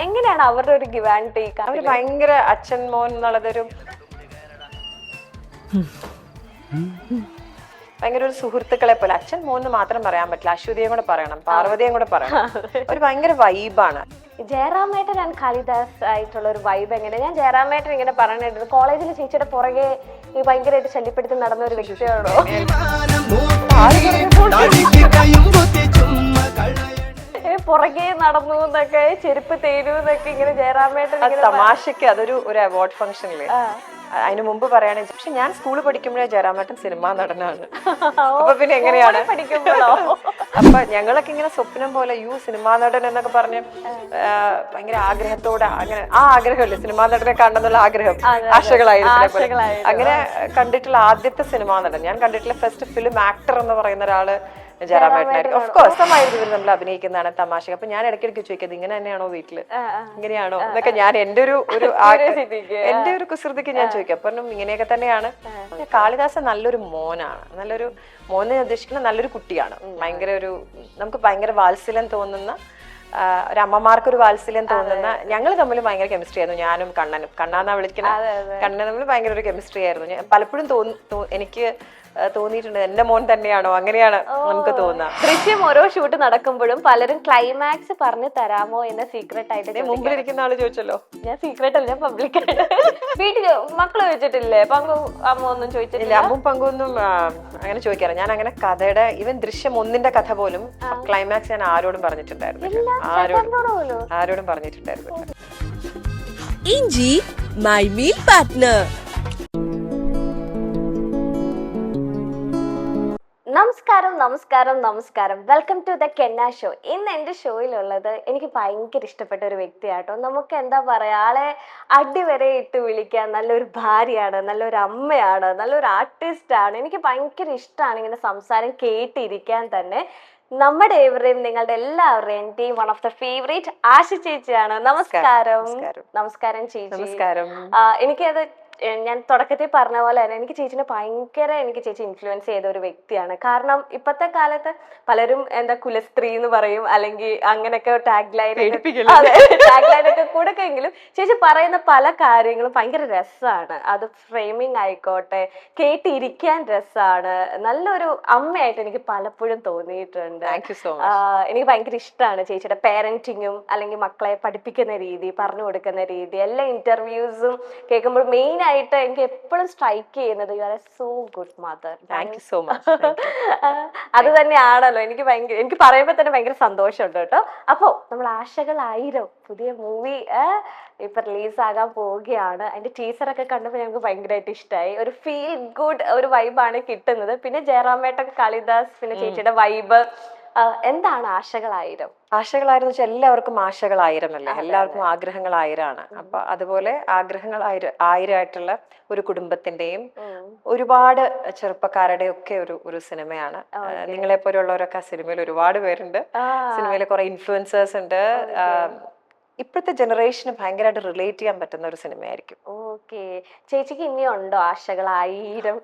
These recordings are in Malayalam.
എങ്ങനെയാണ് അവരുടെ ഒരു ഗിവ് ആൻഡ് ടേക്ക്? അവര് ഭയങ്കര അച്ഛൻ മോൻ എന്നുള്ളതൊരു ഭയങ്കര ഒരു സുഹൃത്തുക്കളെ പോലെ. അച്ഛൻ മോന്ന് മാത്രം പറയാൻ പറ്റില്ല, അശ്വതിയും കൂടെ പറയണം, പാർവതിയും കൂടെ പറയണം. ഒരു ഭയങ്കര വൈബാണ്. ജയറാമേട്ടൻ ആൻഡ് കാളിദാസ് ആയിട്ടുള്ള ഒരു വൈബ് എങ്ങനെ? ഞാൻ ജയറാമേട്ടൻ ഇങ്ങനെ പറഞ്ഞിട്ടുണ്ട്, കോളേജിൽ ചേച്ചിയുടെ പുറകെ ഈ ഭയങ്കരമായിട്ട് ശല്യപ്പെടുത്തി നടന്ന ഒരു വ്യക്തിയാണോ? പുറകെ നടന്നു എന്നൊക്കെ, ചെരുപ്പ് തേനു എന്നൊക്കെ ഇങ്ങനെ ജയറാമേട്ടൻ തമാശക്ക് അതൊരു അവാർഡ് ഫംഗ്ഷനില് അതിന് മുമ്പ് പറയുകയാണെങ്കിൽ, പക്ഷെ ഞാൻ സ്കൂളിൽ പഠിക്കുമ്പോഴേ ജയറാമേട്ടൻ സിനിമാ നടനാണ്. അപ്പൊ പിന്നെ എങ്ങനെയാണ് പഠിക്കുമ്പോഴോ? അപ്പൊ ഞങ്ങളൊക്കെ ഇങ്ങനെ സ്വപ്നം പോലെ സിനിമാ നടൻ എന്നൊക്കെ പറഞ്ഞ് ഭയങ്കര ആഗ്രഹത്തോടെ, അങ്ങനെ ആ ആഗ്രഹമല്ലേ സിനിമാ നടനെ കാണണമെന്നുള്ള ആഗ്രഹം, ആശകളായിരുന്നു. അങ്ങനെ കണ്ടിട്ടുള്ള ആദ്യത്തെ സിനിമാ നടൻ, ഞാൻ കണ്ടിട്ടുള്ള ഫസ്റ്റ് ഫിലിം ആക്ടർ എന്ന് പറയുന്ന ഒരാള് ജയറാമേട്ടനായിരുന്നു. ഓഫ് കോഴ്സ് ഇവർ നമ്മൾ അഭിനയിക്കുന്നതാണ് തമാശ. അപ്പൊ ഞാൻ ഇടയ്ക്കിടയ്ക്ക് ചോദിക്കുന്നത്, ഇങ്ങനെ തന്നെയാണോ വീട്ടില്, ഇങ്ങനെയാണോ എന്നൊക്കെ ഞാൻ എന്റെ ഒരു കുസൃതിക്ക് ഞാൻ ചോദിക്കാം. അപ്പം ഇങ്ങനെയൊക്കെ തന്നെയാണ്. കാളിദാസൻ നല്ലൊരു മോനാണ്, നല്ലൊരു മോനെ ഉദ്ദേശിക്കുന്ന നല്ലൊരു കുട്ടിയാണ്. നമുക്ക് ഭയങ്കര വാത്സല്യം തോന്നുന്ന, ഒരു അമ്മമാർക്കൊരു വാത്സല്യം തോന്നുന്ന, ഞങ്ങൾ തമ്മിൽ ഭയങ്കര കെമിസ്ട്രി ആയിരുന്നു. ഞാനും കണ്ണാന്നാ വിളിക്കുന്നത്, കണ്ണൻ തമ്മിൽ ഭയങ്കര ഒരു കെമിസ്ട്രി ആയിരുന്നു. പലപ്പോഴും എനിക്ക് തോന്നിയിട്ടുണ്ട് എന്റെ മോൻ തന്നെയാണോ, അങ്ങനെയാണ് നമുക്ക് തോന്നുക. ദൃശ്യം ഓരോ ഷൂട്ട് നടക്കുമ്പോഴും പലരും ക്ലൈമാക്സ് പറഞ്ഞു തരാമോ എന്ന് സീക്രട്ട് ആയിട്ട് മുമ്പിലിരിക്കുന്ന ആള് ചോദിച്ചല്ലോ. ഞാൻ സീക്രട്ട് അല്ല, ഞാൻ പബ്ലിക് ആയിട്ട്. വീട്ടില് മക്കള് ചോദിച്ചിട്ടില്ലേ? പങ്കു അമ്മ ഒന്നും ചോദിച്ചിട്ടില്ല? അമ്മും പങ്കൊന്നും അങ്ങനെ ചോദിക്കാറ്. ഞാൻ അങ്ങനെ കഥയുടെ ഈവൻ ദൃശ്യം 1 കഥ പോലും ക്ലൈമാക്സ് ഞാൻ ആരോടും പറഞ്ഞിട്ടുണ്ടായിരുന്നില്ല, ആരോടും പറഞ്ഞിട്ടുണ്ടായിരുന്നില്ല. ഇഞ്ചി മൈ മീൽ പാർട്ട്ണർ. നമസ്കാരം. വെൽക്കം ടു ദ കെന്ന ഷോ. ഇന്ന് എൻ്റെ ഷോയിലുള്ളത് എനിക്ക് ഭയങ്കര ഇഷ്ടപ്പെട്ട ഒരു വ്യക്തിയാട്ടോ. നമുക്ക് എന്താ പറയാ, ആളെ അടിവരെ ഇട്ട് വിളിക്കാൻ നല്ലൊരു ഭാര്യയാണ്, നല്ലൊരു അമ്മയാണ്, നല്ലൊരു ആർട്ടിസ്റ്റാണ്. എനിക്ക് ഭയങ്കര ഇഷ്ടമാണ് ഇങ്ങനെ സംസാരം കേട്ടിരിക്കാൻ തന്നെ. നമ്മുടെ ഏവരെയും നിങ്ങളുടെ എല്ലാവരുടെയും team one of the favourite Asha ചേച്ചിയാണ്. നമസ്കാരം ചേച്ചി. എനിക്കത് ഞാൻ തുടക്കത്തിൽ പറഞ്ഞ പോലെ തന്നെ എനിക്ക് ചേച്ചി ഇൻഫ്ലുവൻസ് ചെയ്ത ഒരു വ്യക്തിയാണ്. കാരണം ഇപ്പോഴത്തെ കാലത്ത് പലരും എന്താ കുലസ്ത്രീ എന്ന് പറയും, അല്ലെങ്കിൽ അങ്ങനെയൊക്കെ ടാഗ് ലൈനൊക്കെ കൊടുക്കെങ്കിലും ചേച്ചി പറയുന്ന പല കാര്യങ്ങളും ഭയങ്കര രസമാണ്. അത് ഫ്രെയിമിങ് ആയിക്കോട്ടെ, കേട്ടിരിക്കാൻ രസമാണ്. നല്ലൊരു അമ്മയായിട്ട് എനിക്ക് പലപ്പോഴും തോന്നിയിട്ടുണ്ട്. എനിക്ക് ഭയങ്കര ഇഷ്ടമാണ് ചേച്ചിയുടെ പേരന്റിങ്ങും, അല്ലെങ്കിൽ മക്കളെ പഠിപ്പിക്കുന്ന രീതി, പറഞ്ഞു കൊടുക്കുന്ന രീതി, എല്ലാ ഇന്റർവ്യൂസും കേൾക്കുമ്പോൾ മെയിൻ ആയിട്ട് എനിക്ക് എപ്പോഴും സ്ട്രൈക്ക് ചെയ്യുന്നത് you are A so good mother. Thank you so much. അത് തന്നെയാണല്ലോ എനിക്ക് പറയുമ്പോൾ തന്നെ ഭയങ്കര സന്തോഷമുണ്ട് കേട്ടോ. അപ്പോ നമ്മൾ ആശകൾ 1000 പുതിയ മൂവി ഇപ്പൊ റിലീസ് ആകാൻ പോവുകയാണ്. അതിന്റെ ടീസറൊക്കെ കണ്ടപ്പോൾ ഞങ്ങൾക്ക് ഭയങ്കരമായിട്ട് ഇഷ്ടമായി. ഒരു ഫീൽ ഗുഡ് ഒരു വൈബാണ് കിട്ടുന്നത്. പിന്നെ ജയറാമേട്ടൻ, കാളിദാസ്, പിന്നെ ചേച്ചിയുടെ വൈബ്. എന്താണ് ആശകൾ 1000? ആശകളായിരം വെച്ചാൽ എല്ലാവർക്കും ആശകൾ 1000 അല്ലേ, എല്ലാവർക്കും ആഗ്രഹങ്ങൾ 1000 അപ്പൊ അതുപോലെ ആഗ്രഹങ്ങൾ 1000 ആയിട്ടുള്ള ഒരു കുടുംബത്തിന്റെയും ഒരുപാട് ചെറുപ്പക്കാരുടെ ഒക്കെ ഒരു സിനിമയാണ്. നിങ്ങളെ പോലെയുള്ളവരൊക്കെ ആ സിനിമയിൽ ഒരുപാട് പേരുണ്ട്. സിനിമയിൽ കുറെ ഇൻഫ്ലുവൻസേഴ്സ് ഉണ്ട്. ഇപ്പോഴത്തെ ജനറേഷന് ഭയങ്കരമായിട്ട് റിലേറ്റ് ചെയ്യാൻ പറ്റുന്ന ഒരു സിനിമയായിരിക്കും. ഓക്കെ, ചേച്ചിക്ക് ഇനിയുണ്ടോ ആശകൾ 1000?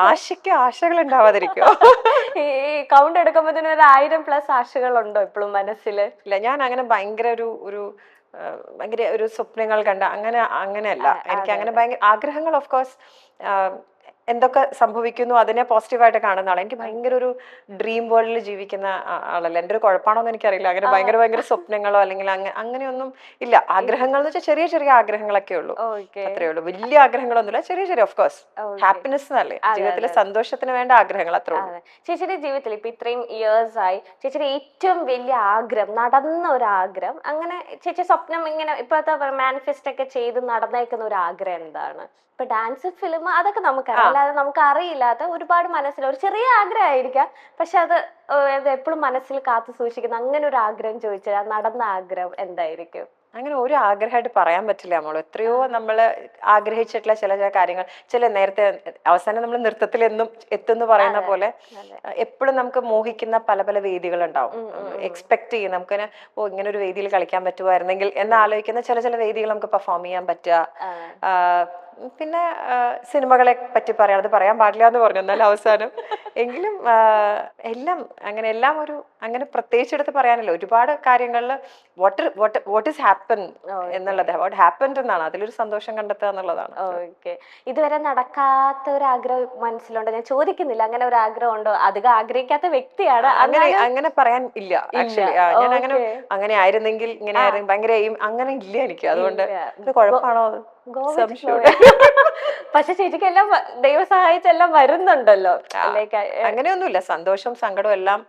ആശയ്ക്ക് ആശകൾ ഉണ്ടാവാതിരിക്കോ? ഈ കൗണ്ട് എടുക്കുമ്പോ തന്നെ ഒരു 1000+ ആശകളുണ്ടോ ഇപ്പോഴും മനസ്സിൽ? ഇല്ല, ഞാൻ അങ്ങനെ ഭയങ്കര ഒരു സ്വപ്നങ്ങൾ കണ്ട അങ്ങനെയല്ല. എനിക്ക് അങ്ങനെ ഭയങ്കര ആഗ്രഹങ്ങൾ ഓഫ് കോഴ്സ് എന്തൊക്കെ സംഭവിക്കുന്നു അതിനെ പോസിറ്റീവായിട്ട് കാണുന്ന ആളാണ്. എനിക്ക് ഭയങ്കര ഒരു ഡ്രീം വേൾഡിൽ ജീവിക്കുന്ന ആളല്ല. എൻ്റെ ഒരു കുഴപ്പമാണോന്ന് എനിക്കറിയില്ല. അങ്ങനെ ഭയങ്കര സ്വപ്നങ്ങളോ അല്ലെങ്കിൽ അങ്ങനെയൊന്നും ഇല്ല. ആഗ്രഹങ്ങൾ എന്ന് വെച്ചാൽ ചെറിയ ചെറിയ ആഗ്രഹങ്ങളൊക്കെ ഉള്ളൂ, അത്രേ ഉള്ളൂ. വലിയ ആഗ്രഹങ്ങളൊന്നുമില്ല, ചെറിയ ചെറിയ. ഓഫ് കോഴ്സ് ഹാപ്പിനെസ് അല്ലേ ജീവിതത്തിലെ, സന്തോഷത്തിന് വേണ്ട ആഗ്രഹങ്ങൾ അത്രേ ഉള്ളൂ. ചേച്ചിയുടെ ജീവിതത്തിൽ ഇപ്പൊ ഇത്രയും ഇയേഴ്സ് ആയി, ചേച്ചിയുടെ ഏറ്റവും വലിയ ആഗ്രഹം, നടന്ന ഒരു ആഗ്രഹം, അങ്ങനെ ചേച്ചി സ്വപ്നം ഇങ്ങനെ ഇപ്പോഴത്തെ മാനിഫെസ്റ്റ് ഒക്കെ ചെയ്ത് നടന്നേക്കുന്ന ഒരു ആഗ്രഹം എന്താണ്? ഇപ്പൊ ഡാൻസ്, ഫിലിം അതൊക്കെ നമുക്കറിയാം, അല്ലാതെ നമുക്ക് അറിയില്ലാത്ത ഒരുപാട് മനസ്സിൽ ഒരു ചെറിയ ആഗ്രഹമായിരിക്കാം, പക്ഷെ അത് എപ്പോഴും മനസ്സിൽ കാത്തു സൂക്ഷിക്കുന്ന അങ്ങനെ ഒരു ആഗ്രഹം ചോദിച്ചാൽ നടന്ന ആഗ്രഹം എന്തായിരിക്കും? അങ്ങനെ ഒരു ആഗ്രഹമായിട്ട് പറയാൻ പറ്റില്ല. നമ്മൾ എത്രയോ നമ്മൾ ആഗ്രഹിച്ചിട്ടുള്ള ചില കാര്യങ്ങൾ, നേരത്തെ അവസാനം നമ്മൾ നൃത്തത്തിൽ എത്തുന്നു പറയുന്ന പോലെ എപ്പോഴും നമുക്ക് മോഹിക്കുന്ന പല പല വേദികൾ ഉണ്ടാവും. എക്സ്പെക്ട് ചെയ്യും നമുക്ക് ഇങ്ങനെ ഒരു വേദിയിൽ കളിക്കാൻ പറ്റുമായിരുന്നെങ്കിൽ എന്ന് ആലോചിക്കുന്ന ചില വേദികൾ നമുക്ക് പെർഫോം ചെയ്യാൻ പറ്റുക. പിന്നെ സിനിമകളെ പറ്റി പറയാം, അത് പറയാൻ പാടില്ല എന്ന് പറഞ്ഞു എന്നാലും അവസാനം. എങ്കിലും എല്ലാം ഒരു അങ്ങനെ പ്രത്യേകിച്ച് എടുത്ത് പറയാനല്ലോ, ഒരുപാട് കാര്യങ്ങളിൽ വാട്ട് ഈസ് ഹാപ്പൻ എന്നുള്ളത്, വാട്ട് ഹാപ്പൻഡ് എന്നാണ്, അതിലൊരു സന്തോഷം കണ്ടെത്തുക എന്നുള്ളതാണ്. ഓക്കെ. ഇതുവരെ നടക്കാത്ത ഒരു ആഗ്രഹം മനസ്സിലുണ്ടോ? ഞാൻ ചോദിക്കുന്നില്ല, അങ്ങനെ ഒരു ആഗ്രഹം ഉണ്ടോ? അധികം ആഗ്രഹിക്കാത്ത വ്യക്തിയാണ്. അങ്ങനെ പറയാൻ ഇല്ല ആക്ച്വലി. ഞാൻ അങ്ങനെ ആയിരുന്നെങ്കിൽ ഇങ്ങനെ ആയിരുന്നു ഭയങ്കര അങ്ങനെ ഇല്ല എനിക്ക്. അതുകൊണ്ട് കുഴപ്പമാണോ അത്? പക്ഷെ ചേച്ചിക്ക് എല്ലാം ദൈവം സഹായിച്ചെല്ലാം വരുന്നുണ്ടല്ലോ. അങ്ങനെയൊന്നുമില്ല, സന്തോഷം സങ്കടം എല്ലാം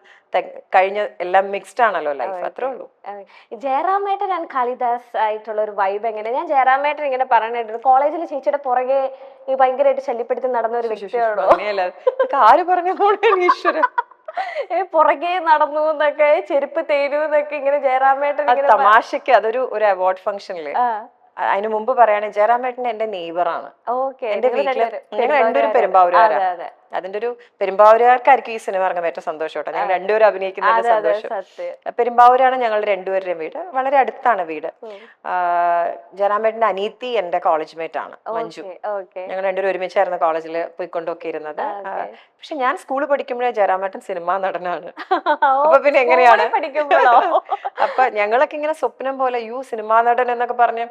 കഴിഞ്ഞ എല്ലാം മിക്സ്ഡ് ആണല്ലോ ലൈഫ്, അത്രേ ഉള്ളൂ. ജയറാമേട്ടൻ ആൻഡ് കാളിദാസ് ആയിട്ടുള്ള ഒരു വൈബ് എങ്ങനെ? ഞാൻ ജയറാമേട്ടൻ ഇങ്ങനെ പറഞ്ഞിട്ടുണ്ട്, കോളേജിൽ ചേച്ചിയുടെ പുറകെ ഈ ഭയങ്കരമായിട്ട് ശല്യപ്പെടുത്തി നടന്ന ഒരു വ്യക്തിയാണോ? ആര് പറഞ്ഞോളൂ ഈശ്വര. പുറകെ നടന്നു എന്നൊക്കെ, ചെരുപ്പ് തേനു എന്നൊക്കെ ഇങ്ങനെ ജയറാമേട്ടൻ തമാശക്ക് അതൊരു അവാർഡ് ഫംഗ്ഷനില് അതിനു മുമ്പ് പറയാണ്, ജയറാമേട്ടൻ എന്റെ നെയ്ബറാണ്. എന്റെ വീട്ടില് ഞങ്ങൾ രണ്ടുപേരും പെരുമ്പാവൂരുകാരാണ്. അതിന്റെ ഒരു പെരുമ്പാവൂരുകാർക്കായിരിക്കും ഈ സിനിമ ഇറങ്ങാൻ ഏറ്റവും സന്തോഷം കേട്ടോ. ഞങ്ങൾ രണ്ടുപേരും അഭിനയിക്കുന്നതിന്റെ സന്തോഷം. പെരുമ്പാവൂരാണ് ഞങ്ങളുടെ രണ്ടുപേരുടെയും വീട്, വളരെ അടുത്താണ് വീട്. ജയറാമേട്ടന്റെ അനീത്തി എന്റെ കോളേജ് മേറ്റ് ആണ്, മഞ്ജു. ഞങ്ങൾ രണ്ടുപേരും ഒരുമിച്ചായിരുന്നു കോളേജിൽ പോയിക്കൊണ്ടൊക്കെ ഇരുന്നത്. പക്ഷെ ഞാൻ സ്കൂളിൽ പഠിക്കുമ്പോഴേ ജയറാമേട്ടൻ സിനിമാ നടനാണ്. അപ്പൊ പിന്നെ എങ്ങനെയാണ് അപ്പൊ ഞങ്ങളൊക്കെ ഇങ്ങനെ സ്വപ്നം പോലെ സിനിമാ നടൻ എന്നൊക്കെ പറഞ്ഞ്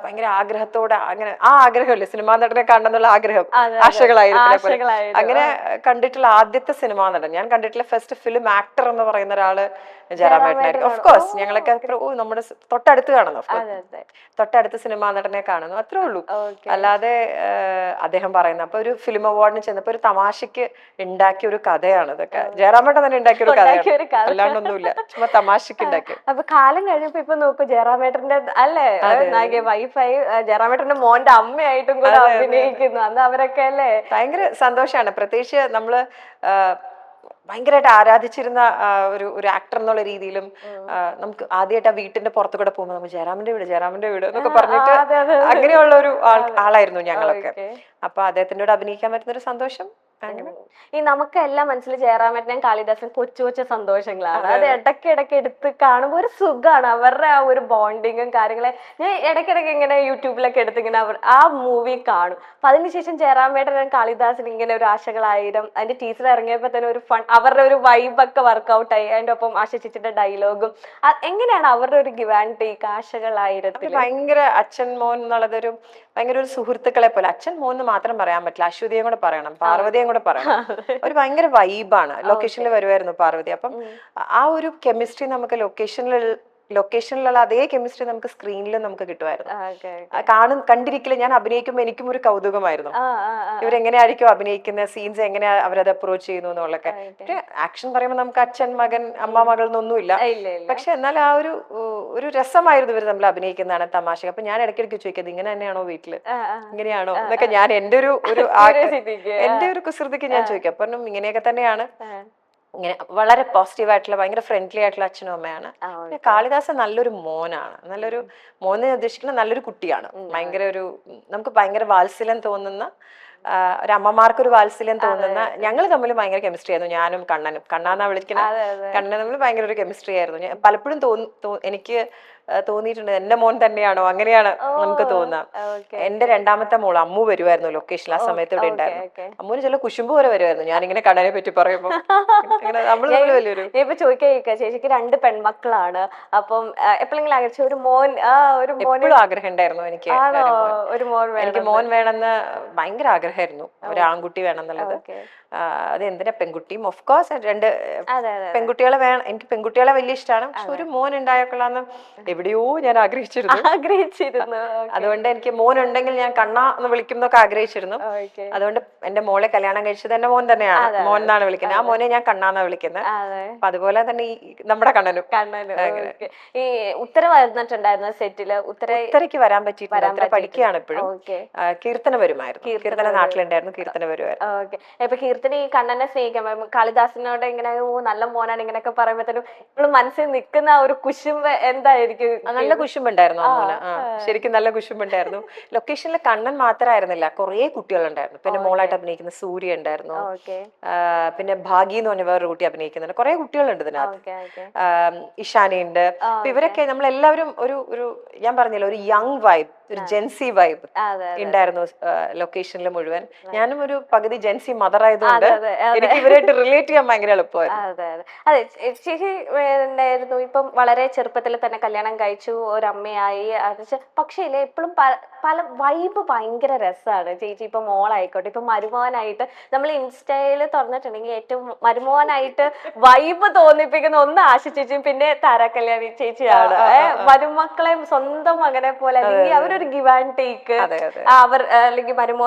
ഭയങ്കര ആഗ്രഹത്തോടെ, അങ്ങനെ ആ ആഗ്രഹമല്ലേ സിനിമാ നടനെ കാണണമെന്നുള്ള ആഗ്രഹം, ആശകളായിരുന്നു. അങ്ങനെ കണ്ടിട്ടുള്ള ആദ്യത്തെ സിനിമാ നടൻ, ഞാൻ കണ്ടിട്ടുള്ള ഫസ്റ്റ് ഫിലിം ആക്ടർ എന്ന് പറയുന്ന ഒരാള് ജയറാമേട്ടനായിരിക്കും. ഓഫ് കോഴ്സ് ഞങ്ങളൊക്കെ നമ്മുടെ തൊട്ടടുത്ത് കാണുന്നു, തൊട്ടടുത്ത് സിനിമാ നടനെ കാണുന്നു, അത്രേ ഉള്ളൂ. അല്ലാതെ അദ്ദേഹം പറയുന്ന അപ്പൊ ഒരു ഫിലിം അവാർഡിന് ചെന്നപ്പോ ഒരു തമാശക്ക് ഉണ്ടാക്കിയ ഒരു കഥയാണ് ഇതൊക്കെ. ജയറാമേട്ടൻ തന്നെ ഉണ്ടാക്കിയ ഒരു കഥയാണ്, അല്ലാണ്ടൊന്നുമില്ല, ചുമ്മാ തമാശക്ക് ഉണ്ടാക്കി. അപ്പൊ കാലം കഴിഞ്ഞപ്പോ ഇപ്പൊ നോക്കൂ, ജയറാമേട്ടന്റെ അല്ലേ വൈഫായി ജയറാമേട്ടന്റെ മോന്റെ അമ്മയായിട്ടും കൂടെ അഭിനയിക്കുന്നു. അന്ന് അവരൊക്കെ അല്ലേ ഭയങ്കര സന്തോഷമാണ്. പ്രത്യേകിച്ച് നമ്മള് ഭയങ്കരമായിട്ട് ആരാധിച്ചിരുന്ന ഒരു ആക്ടർ എന്നുള്ള രീതിയിലും നമുക്ക് ആദ്യമായിട്ട് ആ വീട്ടിന്റെ പുറത്തു കൂടെ പോകുമ്പോൾ നമ്മൾ ജയറാമിന്റെ വീട് എന്നൊക്കെ പറഞ്ഞിട്ട് അങ്ങനെയുള്ള ഒരു ആളായിരുന്നു ഞങ്ങളൊക്കെ. അപ്പൊ അദ്ദേഹത്തിന്റെ കൂടെ അഭിനയിക്കാൻ പറ്റുന്ന ഒരു സന്തോഷം. ഈ നമുക്ക് എല്ലാം മനസ്സിൽ ജയറാമേട്ടനും കാളിദാസും കൊച്ചു കൊച്ചു സന്തോഷങ്ങളാണ്. അത് ഇടയ്ക്ക് എടുത്ത് കാണുമ്പോൾ ഒരു സുഖമാണ്, അവരുടെ ആ ഒരു ബോണ്ടിങ്ങും കാര്യങ്ങളെ. ഞാൻ ഇടയ്ക്കിടയ്ക്ക് ഇങ്ങനെ യൂട്യൂബിലൊക്കെ എടുത്ത് ഇങ്ങനെ ആ മൂവി കാണും. അപ്പൊ അതിനുശേഷം ജയറാമേട്ടനും കാളിദാസിന് ഇങ്ങനെ ഒരു ആശകളായിരം, അതിന്റെ ടീച്ചർ ഇറങ്ങിയപ്പോ തന്നെ ഒരു ഫൺ, അവരുടെ ഒരു വൈബൊക്കെ വർക്ക്ഔട്ട് ആയി. അതിന്റെ ഒപ്പം ആശ ചേച്ചിയുടെ ഡയലോഗും എങ്ങനെയാണ് അവരുടെ ഒരു ഗിവ് ആൻഡ് ടേക്ക് ആശകളായിരത്തിൽ? ഭയങ്കര അച്ഛൻ മോൻ എന്നുള്ളതൊരു ഭയങ്കര ഒരു സുഹൃത്തുക്കളെ പോലെ. അച്ഛൻ മോൻ എന്ന് മാത്രം പറയാൻ പറ്റില്ല, അശ്വതിയും കൂടെ പറയണം, പാർവതിയും കൂടെ പറയണം. ഒരു ഭയങ്കര വൈബാണ്. ലൊക്കേഷനിൽ വരുമായിരുന്നു പാർവതി. അപ്പം ആ ഒരു കെമിസ്ട്രി നമുക്ക് ലൊക്കേഷനിലുള്ള അതേ കെമിസ്ട്രി നമുക്ക് സ്ക്രീനിലും നമുക്ക് കിട്ടുമായിരുന്നു. കണ്ടിരിക്കില്ല, ഞാൻ അഭിനയിക്കുമ്പോൾ എനിക്കും ഒരു കൗതുകമായിരുന്നു, ഇവരെങ്ങനെയായിരിക്കും അഭിനയിക്കുന്ന സീൻസ്, എങ്ങനെയാ അവരത് അപ്രോച്ച് ചെയ്യുന്നു എന്നുള്ളതൊക്കെ. ആക്ഷൻ പറയുമ്പോൾ നമുക്ക് അച്ഛൻ മകൻ അമ്മ മകൾ എന്നൊന്നുമില്ല, പക്ഷെ എന്നാൽ ആ ഒരു രസമായിരുന്നു ഇവർ തമ്മിൽ അഭിനയിക്കുന്നതാണ്, തമാശ. അപ്പൊ ഞാൻ ഇടയ്ക്കിടയ്ക്ക് ചോദിക്കുന്നത്, ഇങ്ങനെ തന്നെയാണോ വീട്ടില്, ഇങ്ങനെയാണോ എന്നൊക്കെ ഞാൻ എന്റെ ഒരു കുസൃതിക്ക് ഞാൻ ചോദിക്കാം. അപ്പൊ ഇങ്ങനെയൊക്കെ തന്നെയാണ്. ഇങ്ങനെ വളരെ പോസിറ്റീവ് ആയിട്ടുള്ള ഭയങ്കര ഫ്രണ്ട്ലി ആയിട്ടുള്ള അച്ഛനും അമ്മയാണ്. കാളിദാസൻ നല്ലൊരു മോനാണ്, നല്ലൊരു മോനെ ഉദ്ദേശിക്കുന്ന നല്ലൊരു കുട്ടിയാണ്. ഭയങ്കര നമുക്ക് ഭയങ്കര വാത്സല്യം തോന്നുന്ന, ഒരു അമ്മമാർക്കൊരു വാത്സല്യം തോന്നുന്ന, ഞങ്ങൾ തമ്മിൽ ഭയങ്കര കെമിസ്ട്രി ആയിരുന്നു. ഞാനും കണ്ണാന്നാ വിളിക്കുന്നത്, കണ്ണൻ തമ്മിൽ ഭയങ്കര ഒരു കെമിസ്ട്രി ആയിരുന്നു. പലപ്പോഴും എനിക്ക് തോന്നിയിട്ടുണ്ട്, എന്റെ മോൻ തന്നെയാണോ, അങ്ങനെയാണ് നമുക്ക് തോന്നാം. എന്റെ രണ്ടാമത്തെ മോൾ അമ്മു വരുമായിരുന്നു ലൊക്കേഷൻ ആ സമയത്ത് ഇവിടെ ഉണ്ടായിരുന്നു. അമ്മുവിന് ചില കുശുമ്പ് വരെ വരുമായിരുന്നു ഞാനിങ്ങനെ കണ്ണനെ പറ്റി പറയുമ്പോ. ഇപ്പൊ ചോദിക്കാ, ചേച്ചിക്ക് 2 പെൺമക്കളാണ്, അപ്പം എപ്പോഴെങ്കിലും ഒരു മോൻ ആഗ്രഹം ഉണ്ടായിരുന്നു എനിക്ക്. എനിക്ക് മോൻ വേണമെന്ന് ഭയങ്കര ആഗ്രഹമായിരുന്നു, ഒരു ആൺകുട്ടി വേണം എന്നുള്ളത്. അത് എന്തിനാ പെൺകുട്ടിയും, ഓഫ് കോഴ്സ് 2 പെൺകുട്ടികളെ വേണം, എനിക്ക് പെൺകുട്ടികളെ വലിയ ഇഷ്ടമാണ്. പക്ഷെ ഒരു മോൻ ഉണ്ടായേക്കൊള്ളാന്ന് എവിടെയോ ഞാൻ ആഗ്രഹിച്ചിരുന്നു. അതുകൊണ്ട് എനിക്ക് മോൻ ഉണ്ടെങ്കിൽ ഞാൻ കണ്ണ എന്ന് വിളിക്കുന്നൊക്കെ ആഗ്രഹിച്ചിരുന്നു. അതുകൊണ്ട് എന്റെ മോളെ കല്യാണം കഴിച്ചത് എന്റെ മോൻ തന്നെയാണ്, മോൻ എന്നാണ് വിളിക്കുന്നത്. ആ മോനെ ഞാൻ കണ്ണാന്നാ വിളിക്കുന്നത്. അപ്പൊ അതുപോലെ തന്നെ ഈ നമ്മുടെ കണ്ണനും. ഈ ഉത്തര വന്നിട്ടുണ്ടായിരുന്നു സെറ്റില്? ഉത്തരയ്ക്ക് വരാൻ പറ്റിയിട്ടില്ല, ഉത്തര പഠിക്കുകയാണ് ഇപ്പോഴും. കീർത്തന വരുമായിരുന്നു, കീർത്തന നാട്ടിലുണ്ടായിരുന്നു, കീർത്തന വരുമായിരുന്നു. ഇപ്പൊ കീർത്തന ഈ കണ്ണനെ സ്നേഹിക്കാൻ കാളിദാസിനോട് ഇങ്ങനെ നല്ല മോനാണ് ഇങ്ങനെയൊക്കെ പറയുമ്പോഴത്തേനും നമ്മള് മനസ്സിൽ നിൽക്കുന്ന ആ ഒരു കുശുമ്പ് എന്തായിരിക്കും എനിക്ക് നല്ല കുശുമ്പുണ്ടായിരുന്നു അമ്മൂന്. ശരിക്കും നല്ല കുശുമ്പുണ്ടായിരുന്നു. ലൊക്കേഷനിൽ കണ്ണൻ മാത്രമായിരുന്നില്ല, കുറേ കുട്ടികളുണ്ടായിരുന്നു. പിന്നെ മോളായിട്ട് അഭിനയിക്കുന്ന സൂര്യ ഉണ്ടായിരുന്നു, ഓക്കെ പിന്നെ ഭാഗി എന്ന് പറഞ്ഞ വേറൊരു കുട്ടി അഭിനയിക്കുന്നുണ്ട്. കുറെ കുട്ടികളുണ്ട് ഇതിനകത്ത്. ഓക്കെ ഓക്കെ ഇഷാനയുണ്ട്. അപ്പൊ ഇവരൊക്കെ നമ്മളെല്ലാവരും ഒരു ഞാൻ പറഞ്ഞില്ല, ഒരു യങ് വൈബ്, ഒരു ജെൻസി വൈബ് അതെ ഉണ്ടായിരുന്നു ലൊക്കേഷനിൽ മുഴുവൻ. ഞാനും ഒരു പകുതി ജെൻസി മദർ ആയതുകൊണ്ട് അതെ എനിക്ക് ഇവരായിട്ട് റിലേറ്റ് ചെയ്യാൻ ഭയങ്കര എളുപ്പമായിരുന്നു. അതെ അതെ അതെ ചേച്ചി ഉണ്ടായിരുന്നു ഇപ്പം വളരെ ചെറുപ്പത്തിൽ തന്നെ കല്യാണം കഴിച്ചു, ഒരമ്മയായി. പക്ഷേ ഇല്ലേ എപ്പോഴും പല വൈബ് ഭയങ്കര രസമാണ് ചേച്ചി. ഇപ്പൊ മോളായിക്കോട്ടെ, ഇപ്പൊ മരുമോനായിട്ട് നമ്മൾ ഇൻസ്റ്റയിൽ തുറന്നിട്ടുണ്ടെങ്കിൽ ഏറ്റവും മരുമോനായിട്ട് വൈബ് തോന്നിപ്പിക്കുന്ന ഒന്ന് ആശ ചേച്ചിയും പിന്നെ താരാകല്യാണി ചേച്ചിയാണ്. മരുമക്കളെ സ്വന്തം മകനെ പോലെ, അല്ലെങ്കിൽ അവരൊരു ഗിവ് ആൻഡ് ടേക്ക്, അവർ അല്ലെങ്കിൽ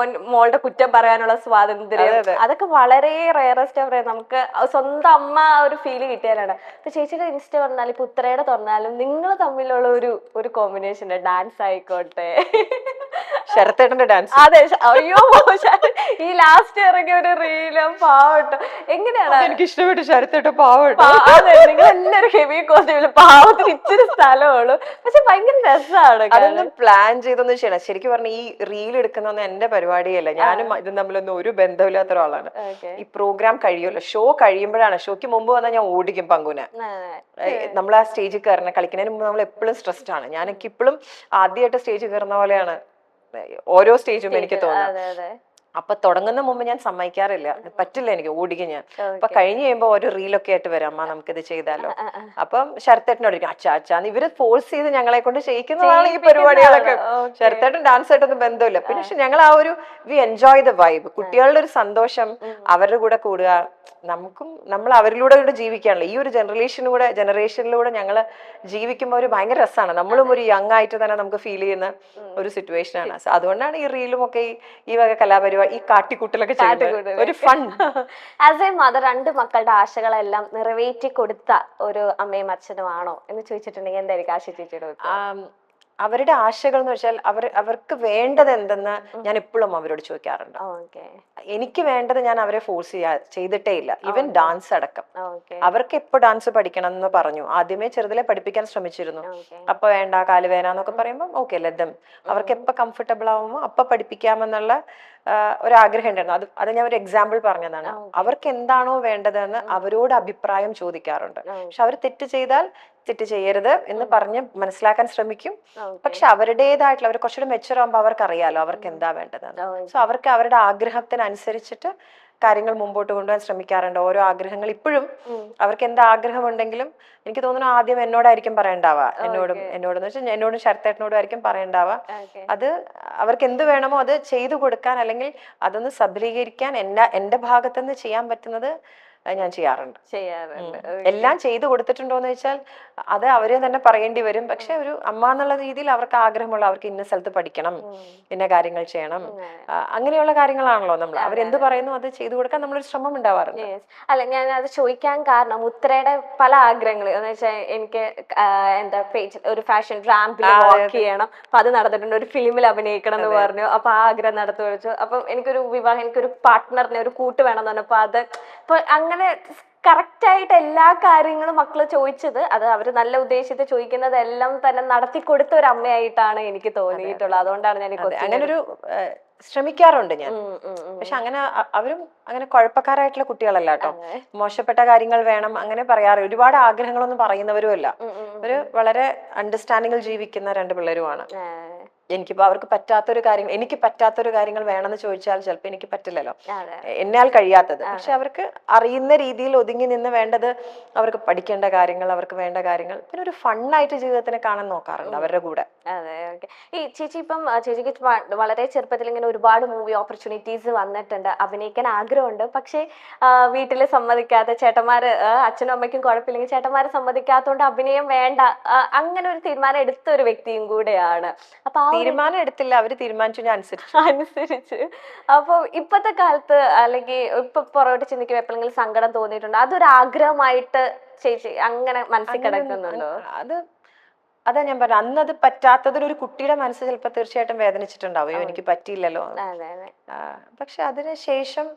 മോളുടെ കുറ്റം പറയാനുള്ള സ്വാതന്ത്ര്യം, അതൊക്കെ വളരെ റയറസ്റ്റ് ഓഫ് നമുക്ക് സ്വന്തം അമ്മ ഒരു ഫീല് കിട്ടിയാലാണ്. ഇപ്പൊ ചേച്ചിയുടെ ഇൻസ്റ്റ പറഞ്ഞാലും ഇപ്പൊ ഉത്തരയുടെ തുറന്നാലും നിങ്ങൾ തമ്മിലുള്ള ഒരു കോമ്പിനേഷൻ, ഡാൻസ് ആയിക്കോട്ടെ, ശരത്തേട്ടന്റെ ഡാൻസ്. അതെ. അയ്യോ ഈ ലാസ്റ്റ് ഇറങ്ങിയ ഒരു റീലും പാവട്ടോ, എങ്ങനെയാണ് എനിക്ക് ഇഷ്ടപ്പെട്ടു ശരത്തേട്ട പാവട്ടോ. അതെ, നിങ്ങൾ എല്ലാവരും ഹെവി കോസ്റ്റ്യൂമില്, പാവത്തിന് ഇച്ചിരി സ്ഥലമുള്ളൂ, പക്ഷെ ഭയങ്കര രസമാണ്. അതൊന്നും പ്ലാൻ ചെയ്തൊന്നും ചെയ്യണം. ശരിക്കും പറഞ്ഞ ഈ റീൽ എടുക്കുന്നൊന്നും എന്റെ പരിപാടിയല്ല. ഞാനും ഇതും തമ്മിലൊന്നും ഒരു ബന്ധമില്ലാത്ത ഒരാളാണ്. ഈ പ്രോഗ്രാം കഴിയുമല്ലോ, ഷോ കഴിയുമ്പോഴാണ്. ഷോയ്ക്ക് മുമ്പ് വന്നാൽ ഞാൻ ഓടിക്കും പങ്കുനെ. നമ്മൾ ആ സ്റ്റേജിൽ കയറണം, കളിക്കുന്നതിന് മുമ്പ് നമ്മൾ എപ്പോഴും സ്ട്രെസ്ഡ് ആണ്. ഞാനൊക്കെ ഇപ്പോഴും ആദ്യമായിട്ട് സ്റ്റേജിൽ കയറുന്ന പോലെയാണ് ഓരോ സ്റ്റേജും എനിക്ക് തോന്നുന്നത്. അപ്പൊ തുടങ്ങുന്ന മുമ്പ് ഞാൻ സമ്മതിക്കാറില്ല, പറ്റില്ല, എനിക്ക് ഓടിക്കും ഞാൻ. അപ്പൊ കഴിഞ്ഞ് കഴിയുമ്പോ ഒരു റീലൊക്കെ ആയിട്ട് വരാം, അമ്മ നമുക്കിത് ചെയ്താലോ. അപ്പം ശരത്തേട്ടനോട് അച്ചാന്ന് ഇവര് ഫോഴ്സ് ചെയ്ത് ഞങ്ങളെ കൊണ്ട് ചെയ്യിക്കുന്നതാണ് ഈ പരിപാടികളൊക്കെ. ശരത്തേട്ടൻ ഡാൻസ് ആയിട്ടൊന്നും ബന്ധമില്ല. പിന്നെ പക്ഷെ ഞങ്ങൾ ആ ഒരു വി എൻജോയ് ദ വൈബ്, കുട്ടികളുടെ ഒരു സന്തോഷം, അവരുടെ കൂടെ കൂടുക. നമ്മൾ അവരിലൂടെ കൂടെ ജീവിക്കാണല്ലോ. ഈ ഒരു ജനറേഷനിലൂടെ ഞങ്ങള് ജീവിക്കുമ്പോൾ ഒരു ഭയങ്കര രസമാണ്. നമ്മളും ഒരു യങ് ആയിട്ട് തന്നെ നമുക്ക് ഫീൽ ചെയ്യുന്ന ഒരു സിറ്റുവേഷൻ ആണ്. അതുകൊണ്ടാണ് ഈ റീലും ഒക്കെ ഈ വക കലാപരിപാടി, ഈ കാട്ടിക്കൂട്ടലൊക്കെ ചെയ്യുന്നത് ഒരു ഫൺ. ആസ് എ മദർ, 2 മക്കളുടെ ആശകളെല്ലാം നിറവേറ്റി കൊടുത്ത ഒരു അമ്മയും അച്ഛനും ആണോ എന്ന് ചോദിച്ചിട്ടുണ്ടെങ്കിൽ എന്തായിരിക്കും ആശ ചേച്ചിയുടെ? അവരുടെ ആശകൾ എന്ന് വെച്ചാൽ അവർക്ക് വേണ്ടത് എന്തെന്ന് ഞാൻ എപ്പോഴും അവരോട് ചോദിക്കാറുണ്ട്. എനിക്ക് വേണ്ടത് ഞാൻ അവരെ ഫോഴ്സ് ചെയ്തിട്ടേ ഇല്ല. ഈവൻ ഡാൻസ് അടക്കം അവർക്ക് എപ്പോ ഡാൻസ് പഠിക്കണം എന്ന് പറഞ്ഞു. ആദ്യമേ ചെറുതിലെ പഠിപ്പിക്കാൻ ശ്രമിച്ചിരുന്നു. അപ്പൊ വേണ്ട, കാല് വേന എന്നൊക്കെ പറയുമ്പോൾ ഓക്കെ ലതം, അവർക്ക് എപ്പോ കംഫർട്ടബിൾ ആവുമ്പോ അപ്പൊ പഠിപ്പിക്കാമെന്നുള്ള ഒരാഗ്രഹം ഉണ്ടായിരുന്നു. അത് ഞാൻ ഒരു എക്സാമ്പിൾ പറഞ്ഞതാണ്. അവർക്ക് എന്താണോ വേണ്ടതെന്ന് അവരോട് അഭിപ്രായം ചോദിക്കാറുണ്ട്. പക്ഷെ അവർ തെറ്റ് ചെയ്താൽ തെറ്റ് ചെയ്യരുത് എന്ന് പറഞ്ഞ് മനസ്സിലാക്കാൻ ശ്രമിക്കും. പക്ഷെ അവരുടേതായിട്ടുള്ള, അവർ കുറച്ചുകൂടെ മെച്ചൂർ ആകുമ്പോൾ അവർക്ക് അറിയാലോ അവർക്ക് എന്താ വേണ്ടതെന്ന്. സോ അവർക്ക് അവരുടെ ആഗ്രഹത്തിനനുസരിച്ചിട്ട് കാര്യങ്ങൾ മുമ്പോട്ട് കൊണ്ടുപോകാൻ ശ്രമിക്കാറുണ്ട്. ഓരോ ആഗ്രഹങ്ങൾ ഇപ്പോഴും അവർക്ക് എന്താ ആഗ്രഹം ഉണ്ടെങ്കിലും എനിക്ക് തോന്നുന്നു ആദ്യം എന്നോടായിരിക്കും പറയണ്ടാവുക. എന്നോടെന്ന് വെച്ചാൽ എന്നോടും ശരത്തേട്ടനോടും ആയിരിക്കും പറയണ്ടാവുക. അത് അവർക്ക് എന്ത് വേണമോ അത് ചെയ്തു കൊടുക്കാൻ, അല്ലെങ്കിൽ അതൊന്ന് സബലീകരിക്കാൻ എന്റെ ഭാഗത്തുനിന്ന് ചെയ്യാൻ പറ്റുന്നത് ഞാൻ ചെയ്യാറുണ്ട്. എല്ലാം ചെയ്തു കൊടുത്തിട്ടുണ്ടോന്ന് വെച്ചാൽ അത് അവരെ തന്നെ പറയേണ്ടി വരും. പക്ഷെ ഒരു അമ്മ എന്നുള്ള രീതിയിൽ അവർക്ക് ആഗ്രഹമുള്ള, അവർക്ക് ഇന്ന സ്ഥലത്ത് പഠിക്കണം, ഇന്ന കാര്യങ്ങൾ ചെയ്യണം, അങ്ങനെയുള്ള കാര്യങ്ങളാണല്ലോ നമ്മൾ അവരെന്ത് പറയുന്നു അത് ചെയ്തു കൊടുക്കാൻ നമ്മളൊരു ശ്രമം ഉണ്ടാവാറുണ്ട്. അല്ല, ഞാൻ അത് ചോദിക്കാൻ കാരണം ഉത്തരയുടെ പല ആഗ്രഹങ്ങൾ എന്ന് വെച്ചാൽ എനിക്ക് എന്താ ഒരു ഫാഷൻ റാമ്പിൽ വർക്ക് ചെയ്യണം, അപ്പൊ അത് നടന്നിട്ടുണ്ട്. ഒരു ഫിലിമിൽ അഭിനയിക്കണം എന്ന് പറഞ്ഞു, അപ്പൊ ആ ആഗ്രഹം നടത്തി വെച്ചു. അപ്പൊ എനിക്കൊരു വിവാഹം, എനിക്കൊരു പാർട്ട്ണറിനെ, ഒരു കൂട്ട് വേണം എന്ന് പറഞ്ഞപ്പോ അത് ഇപ്പൊ അങ്ങനെ കറക്റ്റ് ആയിട്ട് എല്ലാ കാര്യങ്ങളും മക്കള് ചോദിച്ചത്, അത് അവര് നല്ല ഉദ്ദേശിച്ച് ചോദിക്കുന്നതെല്ലാം തന്നെ നടത്തി കൊടുത്ത ഒരു അമ്മയായിട്ടാണ് എനിക്ക് തോന്നിയിട്ടുള്ളത്. അതുകൊണ്ടാണ് ഞാൻ അങ്ങനെ ഒരു ശ്രമിക്കാറുണ്ട് ഞാൻ. പക്ഷെ അങ്ങനെ അവരും അങ്ങനെ കുഴപ്പക്കാരായിട്ടുള്ള കുട്ടികളല്ല കേട്ടോ. മോശപ്പെട്ട കാര്യങ്ങൾ വേണം അങ്ങനെ പറയാറ്, ഒരുപാട് ആഗ്രഹങ്ങളൊന്നും പറയുന്നവരും അല്ല. ഒരു വളരെ അണ്ടർസ്റ്റാൻഡിങ്ങിൽ ജീവിക്കുന്ന 2 പിള്ളേരുമാണ്. എനിക്കിപ്പോ അവർക്ക് പറ്റാത്തൊരു കാര്യം, എനിക്ക് പറ്റാത്തൊരു കാര്യങ്ങൾ വേണമെന്ന് ചോദിച്ചാൽ ചിലപ്പോൾ എനിക്ക് പറ്റില്ലല്ലോ, എന്നാൽ കഴിയാത്തത്. പക്ഷെ അവർക്ക് അറിയുന്ന രീതിയിൽ ഒതുങ്ങി നിന്ന് വേണ്ടത്, അവർക്ക് പഠിക്കേണ്ട കാര്യങ്ങൾ, അവർക്ക് വേണ്ട കാര്യങ്ങൾ, പിന്നെ ഒരു ഫണ്ണായിട്ട് ജീവിതത്തിനെ കാണാൻ നോക്കാറുണ്ട് അവരുടെ കൂടെ. അതെ, ഓക്കെ. ഈ ചേച്ചി ഇപ്പം ചേച്ചിക്ക് വളരെ ചെറുപ്പത്തിൽ ഇങ്ങനെ ഒരുപാട് മൂവി ഓപ്പർച്യൂണിറ്റീസ് വന്നിട്ടുണ്ട്, അഭിനയിക്കാൻ ആഗ്രഹമുണ്ട്. പക്ഷേ വീട്ടില് സമ്മതിക്കാത്ത ചേട്ടന്മാര്, അച്ഛനും അമ്മയ്ക്കും കുഴപ്പമില്ലെങ്കിൽ ചേട്ടന്മാര് സമ്മതിക്കാത്തതുകൊണ്ട് അഭിനയം വേണ്ട, അങ്ങനെ ഒരു തീരുമാനം എടുത്ത ഒരു വ്യക്തിയും കൂടെയാണ്. അപ്പൊ തീരുമാനം എടുത്തില്ല, അവര് തീരുമാനിച്ചു, ഞാൻ അനുസരിച്ച്. അപ്പൊ ഇപ്പത്തെ കാലത്ത് അല്ലെങ്കിൽ ഇപ്പൊ പുറകോട്ട് ചിന്തിക്കുമ്പോൾ എപ്പോഴെങ്കിലും സങ്കടം തോന്നിയിട്ടുണ്ടോ? അതൊരു ആഗ്രഹമായിട്ട് ചേച്ചി അങ്ങനെ മനസ്സിൽ കിടക്കുന്നുണ്ടോ? അതാ ഞാൻ പറഞ്ഞ, അന്ന് അത് പറ്റാത്തതിൽ ഒരു കുട്ടിയുടെ മനസ്സ് ചിലപ്പോൾ തീർച്ചയായിട്ടും വേദനിച്ചിട്ടുണ്ടാവും, എനിക്ക് പറ്റിയില്ലല്ലോ. പക്ഷെ അതിനുശേഷം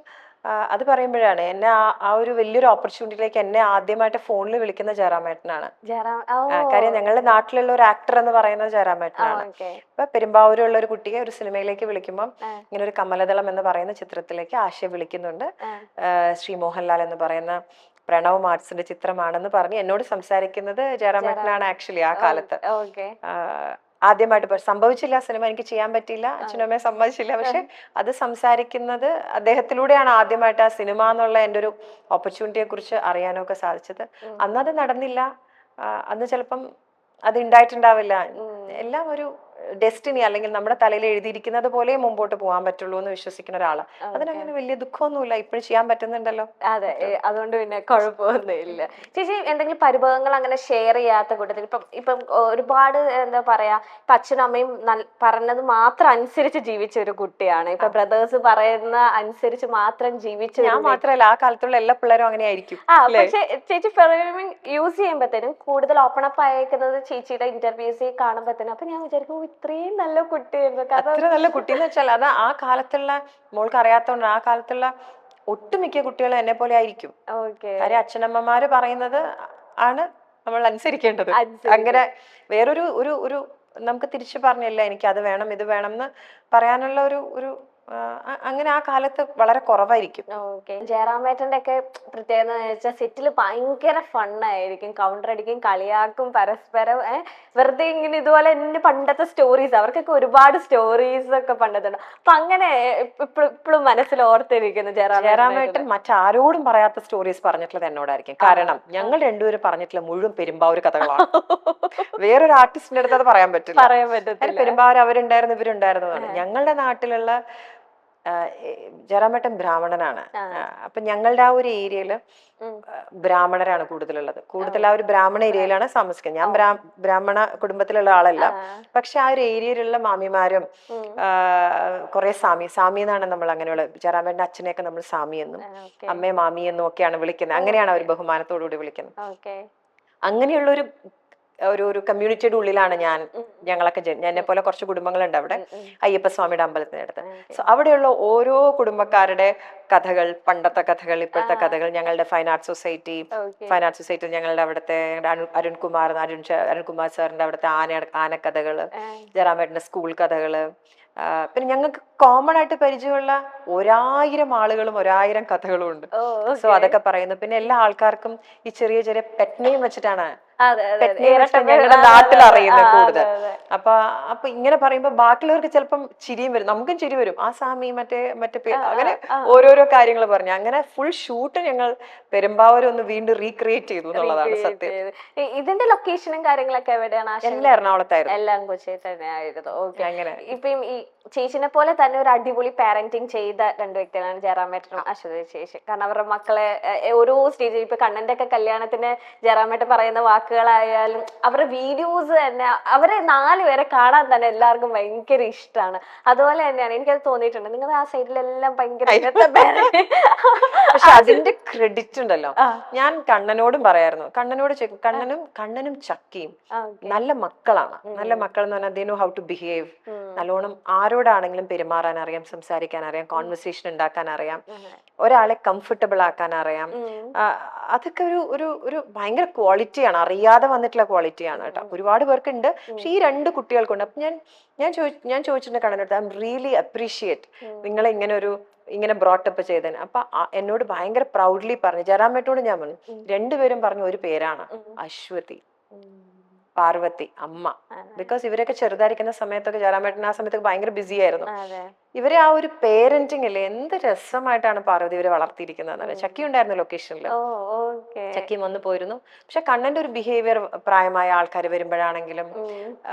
അത് പറയുമ്പോഴാണ് എന്നെ ആ ഒരു വലിയൊരു ഓപ്പർച്യൂണിറ്റിയിലേക്ക് എന്നെ ആദ്യമായിട്ട് ഫോണിൽ വിളിക്കുന്ന ജയറാമേട്ടനാണ്. കാര്യം ഞങ്ങളുടെ നാട്ടിലുള്ള ഒരു ആക്ടർ എന്ന് പറയുന്നത് ജയറാമേട്ടനാണ്. ഇപ്പൊ പെരുമ്പാവൂരുള്ള ഒരു കുട്ടിയെ ഒരു സിനിമയിലേക്ക് വിളിക്കുമ്പോൾ ഇങ്ങനെ ഒരു കമലദളം എന്ന് പറയുന്ന ചിത്രത്തിലേക്ക് ആശയെ വിളിക്കുന്നുണ്ട്. ശ്രീ മോഹൻലാൽ എന്ന് പറയുന്ന പ്രണവ് ആർട്സിന്റെ ചിത്രമാണെന്ന് പറഞ്ഞ് എന്നോട് സംസാരിക്കുന്നത് ജയറാമേട്ടനാണ് ആക്ച്വലി ആ കാലത്ത്. ആദ്യമായിട്ട് സംഭവിച്ചില്ല, സിനിമ എനിക്ക് ചെയ്യാൻ പറ്റിയില്ല, അച്ഛനും അമ്മയെ സമ്മതിച്ചില്ല. പക്ഷെ അത് സംസാരിക്കുന്നത് അദ്ദേഹത്തിലൂടെയാണ് ആദ്യമായിട്ട് ആ സിനിമ എന്നുള്ള എൻ്റെ ഒരു ഓപ്പർച്യൂണിറ്റിയെ കുറിച്ച് അറിയാനൊക്കെ സാധിച്ചത്. അന്നത് നടന്നില്ല, അന്ന് ചിലപ്പം അത് ഉണ്ടായിട്ടുണ്ടാവില്ല. എല്ലാം ഒരു ഡെസ്റ്റിനി, അല്ലെങ്കിൽ നമ്മുടെ തലയിൽ എഴുതിയിരിക്കുന്നത് പോലെ മുമ്പോട്ട് പോകാൻ പറ്റുള്ളൂ എന്ന് വിശ്വസിക്കുന്ന ഒരാളാണ്. അതിനങ്ങനെ വലിയ ദുഃഖമൊന്നുമില്ല, ഇപ്പോഴും ചെയ്യാൻ പറ്റുന്നുണ്ടല്ലോ. അതെ, അതുകൊണ്ട് പിന്നെ കുഴപ്പമൊന്നുമില്ല. ചേച്ചി എന്തെങ്കിലും പരിഭവങ്ങൾ അങ്ങനെ ഷെയർ ചെയ്യാത്ത കൂട്ടത്തിൽ ഇപ്പം ഒരുപാട് എന്താ പറയാ, ഇപ്പൊ അച്ഛനും അമ്മയും പറഞ്ഞത് മാത്രം അനുസരിച്ച് ജീവിച്ച ഒരു കുട്ടിയാണ്. ഇപ്പൊ ബ്രദേഴ്സ് പറയുന്ന അനുസരിച്ച് മാത്രം ജീവിച്ച, ഞാൻ മാത്രമല്ല ആ കാലത്തുള്ള എല്ലാ പിള്ളേരും അങ്ങനെ ആയിരിക്കും. പക്ഷെ ചേച്ചി ഫിലിം യൂസ് ചെയ്യുമ്പോഴത്തേനും കൂടുതൽ ഓപ്പൺ അപ്പ് അയക്കുന്നത് ചേച്ചിയുടെ ഇന്റർവ്യൂസ് കാണുമ്പോഴത്തേനും അപ്പൊ ഞാൻ വിചാരിക്കും ഇത്രയും നല്ല കുട്ടിയായിരുന്നു. അത്ര നല്ല കുട്ടി എന്ന് വെച്ചാൽ അത് ആ കാലത്തുള്ള, മോൾക്ക് അറിയാത്തോണ്ട് ആ കാലത്തുള്ള ഒട്ടുമിക്ക കുട്ടികളും എന്നെ പോലെ ആയിരിക്കും. കാര്യം അച്ഛനമ്മമാര് പറയുന്നത് ആണ് നമ്മൾ അനുസരിക്കേണ്ടത്. അങ്ങനെ വേറൊരു ഒരു ഒരു നമുക്ക് തിരിച്ചു പറഞ്ഞില്ല എനിക്ക് അത് വേണം ഇത് വേണം എന്ന് പറയാനുള്ള ഒരു അങ്ങനെ ആ കാലത്ത് വളരെ കുറവായിരിക്കും. ജയറാമേട്ടന്റെ ഒക്കെ പ്രത്യേകത വെച്ചാൽ സെറ്റിൽ ഭയങ്കര ഫണ്ണായിരിക്കും, കൗണ്ടർ അടിക്കും, കളിയാക്കും പരസ്പരം. വെറുതെ ഇങ്ങനെ ഇതുപോലെ എന്റെ പണ്ടത്തെ സ്റ്റോറീസ്, അവർക്കൊക്കെ ഒരുപാട് സ്റ്റോറീസ് ഒക്കെ പണ്ടത്തുണ്ട്. അപ്പൊ അങ്ങനെ ഇപ്പോഴും മനസ്സിൽ ഓർത്തിരിക്കുന്നു ജയറാമേട്ടൻ മറ്റാരോടും പറയാത്ത സ്റ്റോറീസ് പറഞ്ഞിട്ടുള്ളത് എന്നോടായിരിക്കും. കാരണം ഞങ്ങൾ രണ്ടുപേരും പറഞ്ഞിട്ടുള്ള മുഴുവൻ പെരുമ്പാവൂർ കഥകളാണ്. വേറൊരു ആർട്ടിസ്റ്റിന്റെ അടുത്ത് അത് പറയാൻ പറ്റില്ല. പെരുമ്പാവൂർ അവരുണ്ടായിരുന്നു ഇവരുണ്ടായിരുന്നതാണ്. ഞങ്ങളുടെ നാട്ടിലുള്ള ജയറാമേട്ടൻ ബ്രാഹ്മണനാണ്. അപ്പൊ ഞങ്ങളുടെ ആ ഒരു ഏരിയയില് ബ്രാഹ്മണരാണ് കൂടുതലുള്ളത്. കൂടുതൽ ആ ഒരു ബ്രാഹ്മണ ഏരിയയിലാണ് താമസിക്കുന്നത്. ഞാൻ ബ്രാഹ്മണ കുടുംബത്തിലുള്ള ആളല്ല. പക്ഷെ ആ ഒരു ഏരിയയിലുള്ള മാമിമാരും കുറെ സാമി എന്നാണ് നമ്മൾ അങ്ങനെയുള്ള, ജയറാമേട്ടന്റെ അച്ഛനെയൊക്കെ നമ്മൾ സാമി എന്നും അമ്മയെ മാമി എന്നും ഒക്കെയാണ് വിളിക്കുന്നത്. അങ്ങനെയാണ് അവർ ബഹുമാനത്തോടുകൂടി വിളിക്കുന്നത്. അങ്ങനെയുള്ള ഒരു കമ്മ്യൂണിറ്റിയുടെ ഉള്ളിലാണ് ഞങ്ങളൊക്കെ എന്നെ പോലെ കുറച്ച് കുടുംബങ്ങളുണ്ട് അവിടെ, അയ്യപ്പസ്വാമിയുടെ അമ്പലത്തിനടുത്ത്. സോ അവിടെയുള്ള ഓരോ കുടുംബക്കാരുടെ കഥകൾ, പണ്ടത്തെ കഥകൾ, ഇപ്പോഴത്തെ കഥകൾ, ഞങ്ങളുടെ ഫൈൻ ആർട്ട് സൊസൈറ്റി ഞങ്ങളുടെ അവിടുത്തെ അരുൺകുമാർ സാറിന്റെ അവിടുത്തെ ആനക്കഥകള്, ജയറാമേട്ടന്റെ സ്കൂൾ കഥകള്, പിന്നെ ഞങ്ങൾക്ക് കോമൺ ആയിട്ട് പരിചയമുള്ള 1000 ആളുകളും 1000 കഥകളും ഉണ്ട്. സോ അതൊക്കെ പറയുന്നു. പിന്നെ എല്ലാ ആൾക്കാർക്കും ഈ ചെറിയ ചെറിയ പെറ്റ്നെയും വെച്ചിട്ടാണ് ഞങ്ങളുടെ നാട്ടിൽ അറിയുന്നത് കൂടുതൽ. അപ്പൊ ഇങ്ങനെ പറയുമ്പോ ബാക്കിയുള്ളവർക്ക് ചിലപ്പം ചിരിയും വരും, നമുക്കും ചിരി വരും. ആ സാമി മറ്റേ അങ്ങനെ ഓരോരോ കാര്യങ്ങൾ പറഞ്ഞു. അങ്ങനെ ഫുൾ ഷൂട്ട് ഞങ്ങൾ പെരുമ്പാവൂർ ഒന്ന് വീണ്ടും റീക്രിയേറ്റ് ചെയ്തു എന്നുള്ളതാണ് സത്യം. ഇതിന്റെ ലൊക്കേഷനും കാര്യങ്ങളൊക്കെ എവിടെയാണ്? എല്ലാം എറണാകുളത്തായിരുന്നു. എല്ലാം കൊച്ചി തന്നെയായിരുന്നു. അങ്ങനെ ഇപ്പം ഈ ചേച്ചിനെ പോലെ തന്നെ ഒരു അടിപൊളി പാരന്റിങ് ചെയ്ത 2 വ്യക്തികളാണ് ജയറാമേട്ടനും അശ്വതി ചേച്ചി. കാരണം അവരുടെ മക്കളെ ഓരോ സ്റ്റേജിൽ, ഇപ്പൊ കണ്ണന്റെ ഒക്കെ കല്യാണത്തിന് ജയറാമേട്ടൻ പറയുന്ന വാക്കുകളായാലും അവരുടെ വീഡിയോസ് തന്നെ, അവരെ 4 പേരെ കാണാൻ തന്നെ എല്ലാവർക്കും ഭയങ്കര ഇഷ്ടമാണ്. അതുപോലെ തന്നെയാണ് എനിക്കത് തോന്നിയിട്ടുണ്ട്. നിങ്ങൾ ആ സൈഡിലെല്ലാം ഭയങ്കര പക്ഷെ അതിന്റെ ക്രെഡിറ്റ് ഉണ്ടല്ലോ. ഞാൻ കണ്ണനോടും പറയായിരുന്നു, കണ്ണനും ചക്കിയും നല്ല മക്കളാണ്. നല്ല മക്കൾ എന്ന് പറഞ്ഞാൽ they know how to behave. നല്ലോണം ആരോടാണെങ്കിലും പെരുമാറാൻ അറിയാം, സംസാരിക്കാൻ അറിയാം, കോൺവെർസേഷൻ ഉണ്ടാക്കാൻ അറിയാം, ഒരാളെ കംഫർട്ടബിൾ ആക്കാൻ അറിയാം. അതൊക്കെ ഒരു ഭയങ്കര ക്വാളിറ്റിയാണ്, അറിയാതെ വന്നിട്ടുള്ള ക്വാളിറ്റിയാണ് കേട്ടോ. ഒരുപാട് പേർക്കുണ്ട്, പക്ഷെ ഈ 2 കുട്ടികൾക്കുണ്ട്. അപ്പൊ ഞാൻ ചോദിച്ചിട്ടുണ്ട് കണ്ണനടുത്ത്, ഐ എം റിയലി അപ്രീഷിയേറ്റ് നിങ്ങളെ ഇങ്ങനെ ബ്രോട്ടപ്പ് ചെയ്തതിന്. അപ്പൊ എന്നോട് ഭയങ്കര പ്രൗഡ്ലി പറഞ്ഞു, ജയറാമേട്ടനോട് ഞാൻ പറഞ്ഞു, 2 പേരും പറഞ്ഞു ഒരു പേരാണ്, അശ്വതി, പാർവതി, അമ്മ. ബിക്കോസ് ഇവരൊക്കെ ചെറുതായിരിക്കുന്ന സമയത്തൊക്കെ ജയറാമേട്ടൻ ആ സമയത്തൊക്കെ ഭയങ്കര ബിസി ആയിരുന്നു. ഇവരെ ആ ഒരു പേരന്റിങ് അല്ലേ, എന്ത് രസമായിട്ടാണ് പാർവതി ഇവരെ വളർത്തിയിരിക്കുന്നത്. ചക്കി ഉണ്ടായിരുന്നു ലൊക്കേഷനിൽ, ചക്കി വന്നു പോയിരുന്നു. പക്ഷെ കണ്ണന്റെ ഒരു ബിഹേവിയർ പ്രായമായ ആൾക്കാർ വരുമ്പോഴാണെങ്കിലും,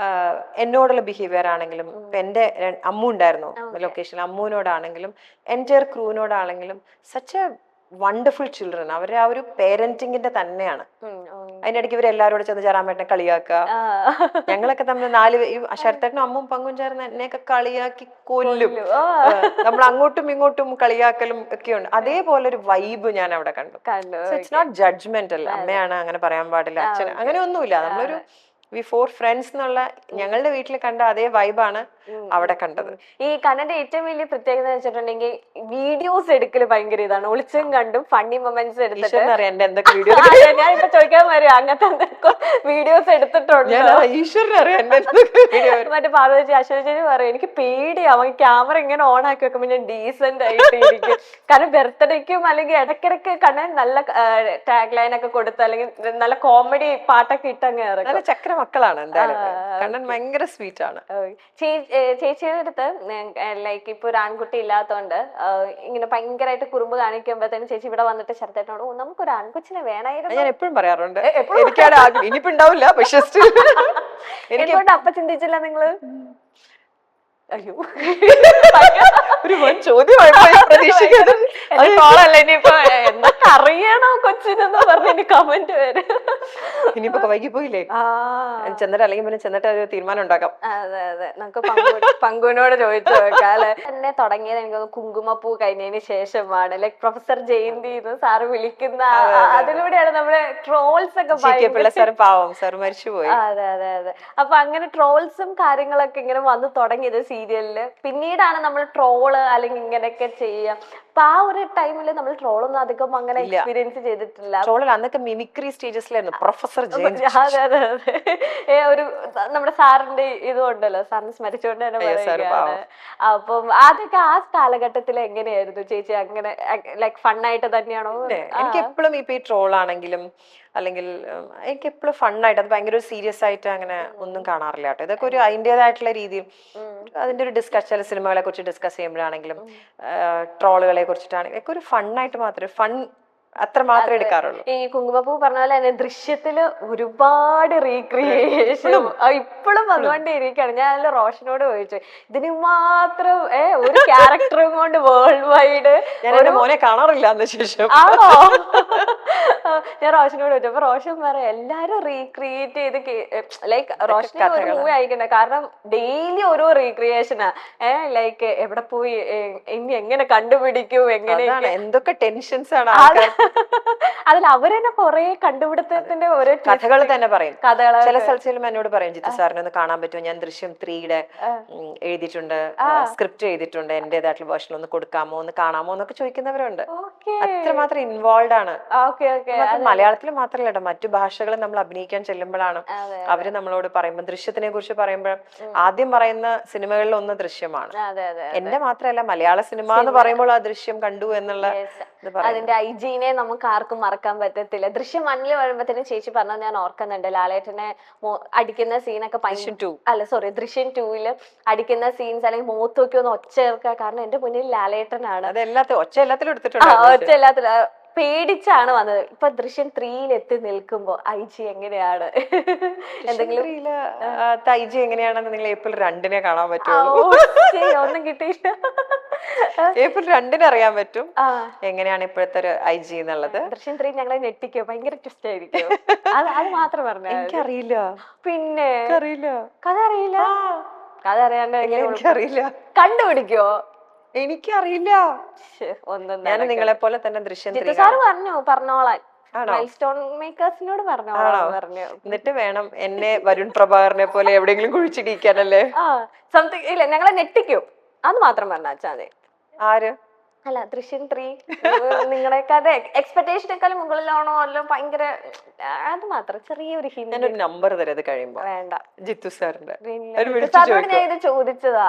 എന്നോടുള്ള ബിഹേവിയർ ആണെങ്കിലും, ഇപ്പൊ എന്റെ അമ്മു ഉണ്ടായിരുന്നു ലൊക്കേഷനിൽ, അമ്മുവിനോടാണെങ്കിലും എൻറ്റയർ ക്രൂവിനോടാണെങ്കിലും സച്ച് എ വണ്ടർഫുൾ ചിൽഡ്രൻ. അവരെ ആ ഒരു പേരന്റിങ്ങിന്റെ തന്നെയാണ്. അതിനിടയ്ക്ക് ഇവരെല്ലാരോടും ചെന്ന് ജയറാമേട്ടനെ കളിയാക്കുക. ഞങ്ങളൊക്കെ തമ്മിൽ 4 ശരത്തേട്ടനും അമ്മും പങ്കും ചേർന്ന് എന്നെയൊക്കെ കളിയാക്കി കൊല്ലും. നമ്മൾ അങ്ങോട്ടും ഇങ്ങോട്ടും കളിയാക്കലും ഒക്കെ ഉണ്ട്. അതേപോലെ ഒരു വൈബ് ഞാൻ അവിടെ കണ്ടു. It's not judgemental. അമ്മയാണ് അങ്ങനെ പറയാൻ പാടില്ല, അച്ഛൻ അങ്ങനെ ഒന്നുമില്ല. നമ്മളൊരു 4 ഫ്രണ്ട്സ് എന്നുള്ള ഞങ്ങളുടെ വീട്ടിൽ കണ്ട അതേ വൈബാണ് അവിടെ കണ്ടത്. ഈ കണ്ണന്റെ ഏറ്റവും വലിയ പ്രത്യേകത എന്ന് വെച്ചിട്ടുണ്ടെങ്കിൽ വീഡിയോസ് എടുക്കല് ഭയങ്കര ഇതാണ്. ഒളിച്ചും കണ്ടും ഫണ്ണി മൊമെന്റ്സ് എടുത്തിട്ട് എന്റെ എന്തൊക്കെ വീഡിയോ ഞാൻ ഇപ്പൊ ചോദിക്കാൻ വരും അങ്ങനത്തെ എന്തൊക്കെ വീഡിയോസ് എടുത്തിട്ടുണ്ട്. ഈശ്വരനെ അറിയാം എന്റെ എന്തൊക്കെ വീഡിയോ. മറ്റേ പാർവതി അശ്വതി പറയും എനിക്ക് പേടിയാവും ക്യാമറ ഇങ്ങനെ ഓൺ ആക്കി വെക്കുമ്പോ ഞാൻ ഡീസന്റ് ആയിട്ട് ഇരിക്കും. കാരണം ബർത്ത്ഡേക്കും അല്ലെങ്കിൽ ഇടയ്ക്കിടയ്ക്ക് കണ്ണൻ നല്ല ടാഗ് ലൈൻ ഒക്കെ കൊടുത്ത് അല്ലെങ്കിൽ നല്ല കോമഡി പാട്ടൊക്കെ ഇട്ട് അങ്ങ് ഇറക്കും. നല്ല ചക്ര മക്കളാണ് എന്തായാലും. കണ്ണൻ ഭയങ്കര സ്വീറ്റ് ആണ്. ചേച്ചിയുടെ അടുത്ത് ലൈക്ക് ഇപ്പൊ ഒരു ആൺകുട്ടി ഇല്ലാത്തോണ്ട് ഇങ്ങനെ ഭയങ്കരമായിട്ട് കുറുമ്പ് കാണിക്കുമ്പോഴത്തേനും ചേച്ചി ഇവിടെ വന്നിട്ട് ശരത്തേട്ടനോട് നമുക്കൊരു ആൺകൊച്ചിനെ വേണമായിരുന്നു ഞാൻ എപ്പോഴും പറയാറുണ്ട്. എനിക്കാണ് ഇനിയിപ്പോ ഉണ്ടാവില്ല, പക്ഷെ എന്തുകൊണ്ട് അപ്പൊ ചിന്തിച്ചില്ല നിങ്ങള്? അയ്യോ ഒരു വൻ ചോദ്യമായി പ്രതീക്ഷിക്കുന്നത്. ഇനിയിപ്പോ എന്തൊക്കെ അറിയണോ കൊച്ചിനെന്ന് പറഞ്ഞ കമന്റ് വരും. ഇനിയിപ്പോ വൈകി പോയില്ലേ, ചെന്നിട്ട് അല്ലെങ്കിൽ പിന്നെ ചെന്നിട്ട് ഒരു തീരുമാനം ഉണ്ടാക്കാം. അതെ അതെ, നമുക്ക് പങ്കുവിനോട് ചോദിച്ചു നോക്കാം. തന്നെ തുടങ്ങിയത് എനിക്ക് കുങ്കുമപ്പൂ കഴിഞ്ഞതിന് ശേഷമാണ്. ലൈക് പ്രൊഫസർ ജയന്തി സാറ് വിളിക്കുന്ന അതിലൂടെയാണ് നമ്മുടെ ട്രോൾസ് ഒക്കെ സാറ് പാവം സാർ മരിച്ചുപോയി. അതെ അതെ അതെ. അപ്പൊ അങ്ങനെ ട്രോൾസും കാര്യങ്ങളൊക്കെ ഇങ്ങനെ വന്നു തുടങ്ങിയത് സീരിയലില്. പിന്നീടാണ് നമ്മൾ ട്രോള് അല്ലെങ്കിൽ ഇങ്ങനെയൊക്കെ ചെയ്യാം. അപ്പൊ ആ ഒരു ടൈമില് നമ്മൾ ട്രോളൊന്നും അധികം അങ്ങനെ എക്സ്പീരിയൻസ് ചെയ്തിട്ടില്ല. ട്രോളിൽ അന്നൊക്കെ മിമിക്രി സ്റ്റേജസിലായിരുന്നു പ്രൊഫസർ ജയന്തി. അതെ അതെ അതെ. ഒരു നമ്മുടെ സാറിന്റെ ഇതും ഉണ്ടല്ലോ, സാറിന് സ്മരിച്ചുകൊണ്ട് തന്നെ പറയുകയാണ്. അപ്പം അതൊക്കെ ആ കാലഘട്ടത്തിൽ എങ്ങനെയായിരുന്നു ചേച്ചി? അങ്ങനെ ലൈക് ഫണ്ണായിട്ട് തന്നെയാണോ? എനിക്ക് എപ്പോഴും ഇപ്പൊ ഈ ട്രോൾ ആണെങ്കിലും അല്ലെങ്കിൽ എനിക്ക് എപ്പോഴും ഫണ്ണായിട്ട്, അത് ഭയങ്കര ഒരു സീരിയസ് ആയിട്ട് അങ്ങനെ ഒന്നും കാണാറില്ല കേട്ടോ. ഇതൊക്കെ ഒരു അതിൻ്റെതായിട്ടുള്ള രീതിയിൽ അതിന്റെ ഒരു ഡിസ്കസ്, സിനിമകളെ കുറിച്ച് ഡിസ്കസ് ചെയ്യുമ്പോഴാണെങ്കിലും ട്രോളുകളെ കുറിച്ചിട്ടാണെങ്കിലും ഒക്കെ ഒരു ഫണ്ണായിട്ട് മാത്രമേ അത്ര മാത്രമേ എടുക്കാറുള്ളൂ. ഈ കുങ്കുമപ്പൂ പറഞ്ഞ പോലെ തന്നെ ദൃശ്യത്തില് ഒരുപാട് റീക്രിയേഷൻ ഇപ്പോഴും വന്നുകൊണ്ടേയിരിക്കുകയാണ്. ഞാൻ അതിൽ റോഷനോട് ചോദിച്ചു, ഇതിന് മാത്രം ഒരു ക്യാരക്ടറും കൊണ്ട് വേൾഡ് വൈഡ് ഒരു മോനെ കാണാറില്ല അതിന് ശേഷം. ആണോ? ഞാൻ റോഷനോട് ചോദിച്ചു. അപ്പൊ റോഷൻ പറയാം എല്ലാരും റീക്രിയേറ്റ് ചെയ്ത് ലൈക്ക് റോഷനെ ഒരു മൂവി അയക്കണ്ട, കാരണം ഡെയിലി ഓരോ റീക്രിയേഷനാ. ലൈക്ക് എവിടെ പോയി, ഇനി എങ്ങനെ കണ്ടുപിടിക്കും, എങ്ങനെ എന്തൊക്കെ ടെൻഷൻസ് ആണ്. അതിൽ അവര് തന്നെ കൊറേ കണ്ടുപിടുത്തത്തിന്റെ ഓരോ കഥകൾ തന്നെ പറയും. കഥകൾ ചില സ്ഥലത്തിലും എന്നോട് പറയും, ജിത്തു സാറിനെ ഒന്ന് കാണാൻ പറ്റുമോ, ഞാൻ ദൃശ്യം 3 എഴുതിയിട്ടുണ്ട്, സ്ക്രിപ്റ്റ് എഴുതിയിട്ടുണ്ട്, എന്റേതായിട്ടുള്ള വേർഷൻ ഒന്ന് കൊടുക്കാമോ, ഒന്ന് കാണാമോ എന്നൊക്കെ ചോദിക്കുന്നവരുണ്ട്. അത്രമാത്രം ഇൻവോൾവ് ആണ്. മലയാളത്തിൽ മാത്രമല്ല കേട്ടോ, മറ്റു ഭാഷകൾ നമ്മൾ അഭിനയിക്കാൻ ചെല്ലുമ്പോഴാണ് അവര് നമ്മളോട് പറയുമ്പോൾ, ദൃശ്യത്തിനെ കുറിച്ച് പറയുമ്പോൾ ആദ്യം പറയുന്ന സിനിമകളിൽ ഒന്ന് ദൃശ്യമാണ്. എന്റെ മാത്രമല്ല, മലയാള സിനിമ എന്ന് പറയുമ്പോൾ ആ ദൃശ്യം കണ്ടു എന്നുള്ള അതിന്റെ ഐജീനെ നമുക്ക് ആർക്കും മറക്കാൻ പറ്റത്തില്ല. ദൃശ്യം 1 വരുമ്പോഴത്തേനും ചേച്ചി പറഞ്ഞത് ഞാൻ ഓർക്കുന്നുണ്ട്. ലാലേട്ടനെ അടിക്കുന്ന സീനൊക്കെ ദൃശ്യം 2 അടിക്കുന്ന സീൻസ് അല്ലെങ്കിൽ മുഖത്തൊക്കെ ഒന്ന് ഒച്ച ചേർക്കുക. കാരണം എന്റെ മുന്നിൽ ലാലേട്ടനാണ്. ഒച്ച എല്ലാത്തിലും പേടിച്ചാണ് വന്നത്. ഇപ്പൊ ദൃശ്യം 3 എത്തി നിൽക്കുമ്പോ ഐജി എങ്ങനെയാണ്? എന്തെങ്കിലും ഐജി എങ്ങനെയാണെന്ന് നിങ്ങൾ ഏപ്രിൽ 2 കാണാൻ പറ്റുമോ? ഒന്നും കിട്ടിയില്ല. ഏപ്രിൽ 2 അറിയാൻ പറ്റും എങ്ങനെയാണ് ഇപ്പോഴത്തെ ഒരു ഐജി എന്നുള്ളത്. ദൃശ്യം 3 ഞങ്ങളെ ഞെട്ടിക്കോ, ഭയങ്കര ട്വിസ്റ്റ് ആയിരിക്കും. അത് മാത്രം പറഞ്ഞു. എനിക്കറിയില്ല. പിന്നെ കഥ അറിയില്ല. കഥ അറിയാണ്ട് എനിക്കറിയില്ല. കണ്ടുപിടിക്കോ? എനിക്കറിയില്ല. ഒന്നും ഞാൻ നിങ്ങളെ പോലെ തന്നെ ദൃശ്യം പറഞ്ഞോളാൻ മൈൽസ്റ്റോൺ മേക്കേഴ്സിനോട് പറഞ്ഞു. എന്നിട്ട് വേണം എന്നെ വരുൺ പ്രഭാകരനെ പോലെ എവിടെയെങ്കിലും കുഴിച്ചിടിക്കാനല്ലേ? സംതിങ് ഇല്ല, ഞങ്ങളെ ഞെട്ടിക്കും. അത് മാത്രം പറഞ്ഞാച്ചാ മതി. ആര്? അല്ല, ദൃശ്യം 3 നിങ്ങളെയൊക്കെ അത് എക്സ്പെക്ടേഷനേക്കാളും മുകളിലാണോ അല്ലോ? ഭയങ്കര അത് മാത്രം ചെറിയൊരു ഹിന്റ്. ഞാനൊരു നമ്പർ തരാം അത് കഴിയുമ്പോ. വേണ്ട, ജിത്തു സാറിന്റെ സാറിനോട് ഞാൻ ഇത് ചോദിച്ചതാ.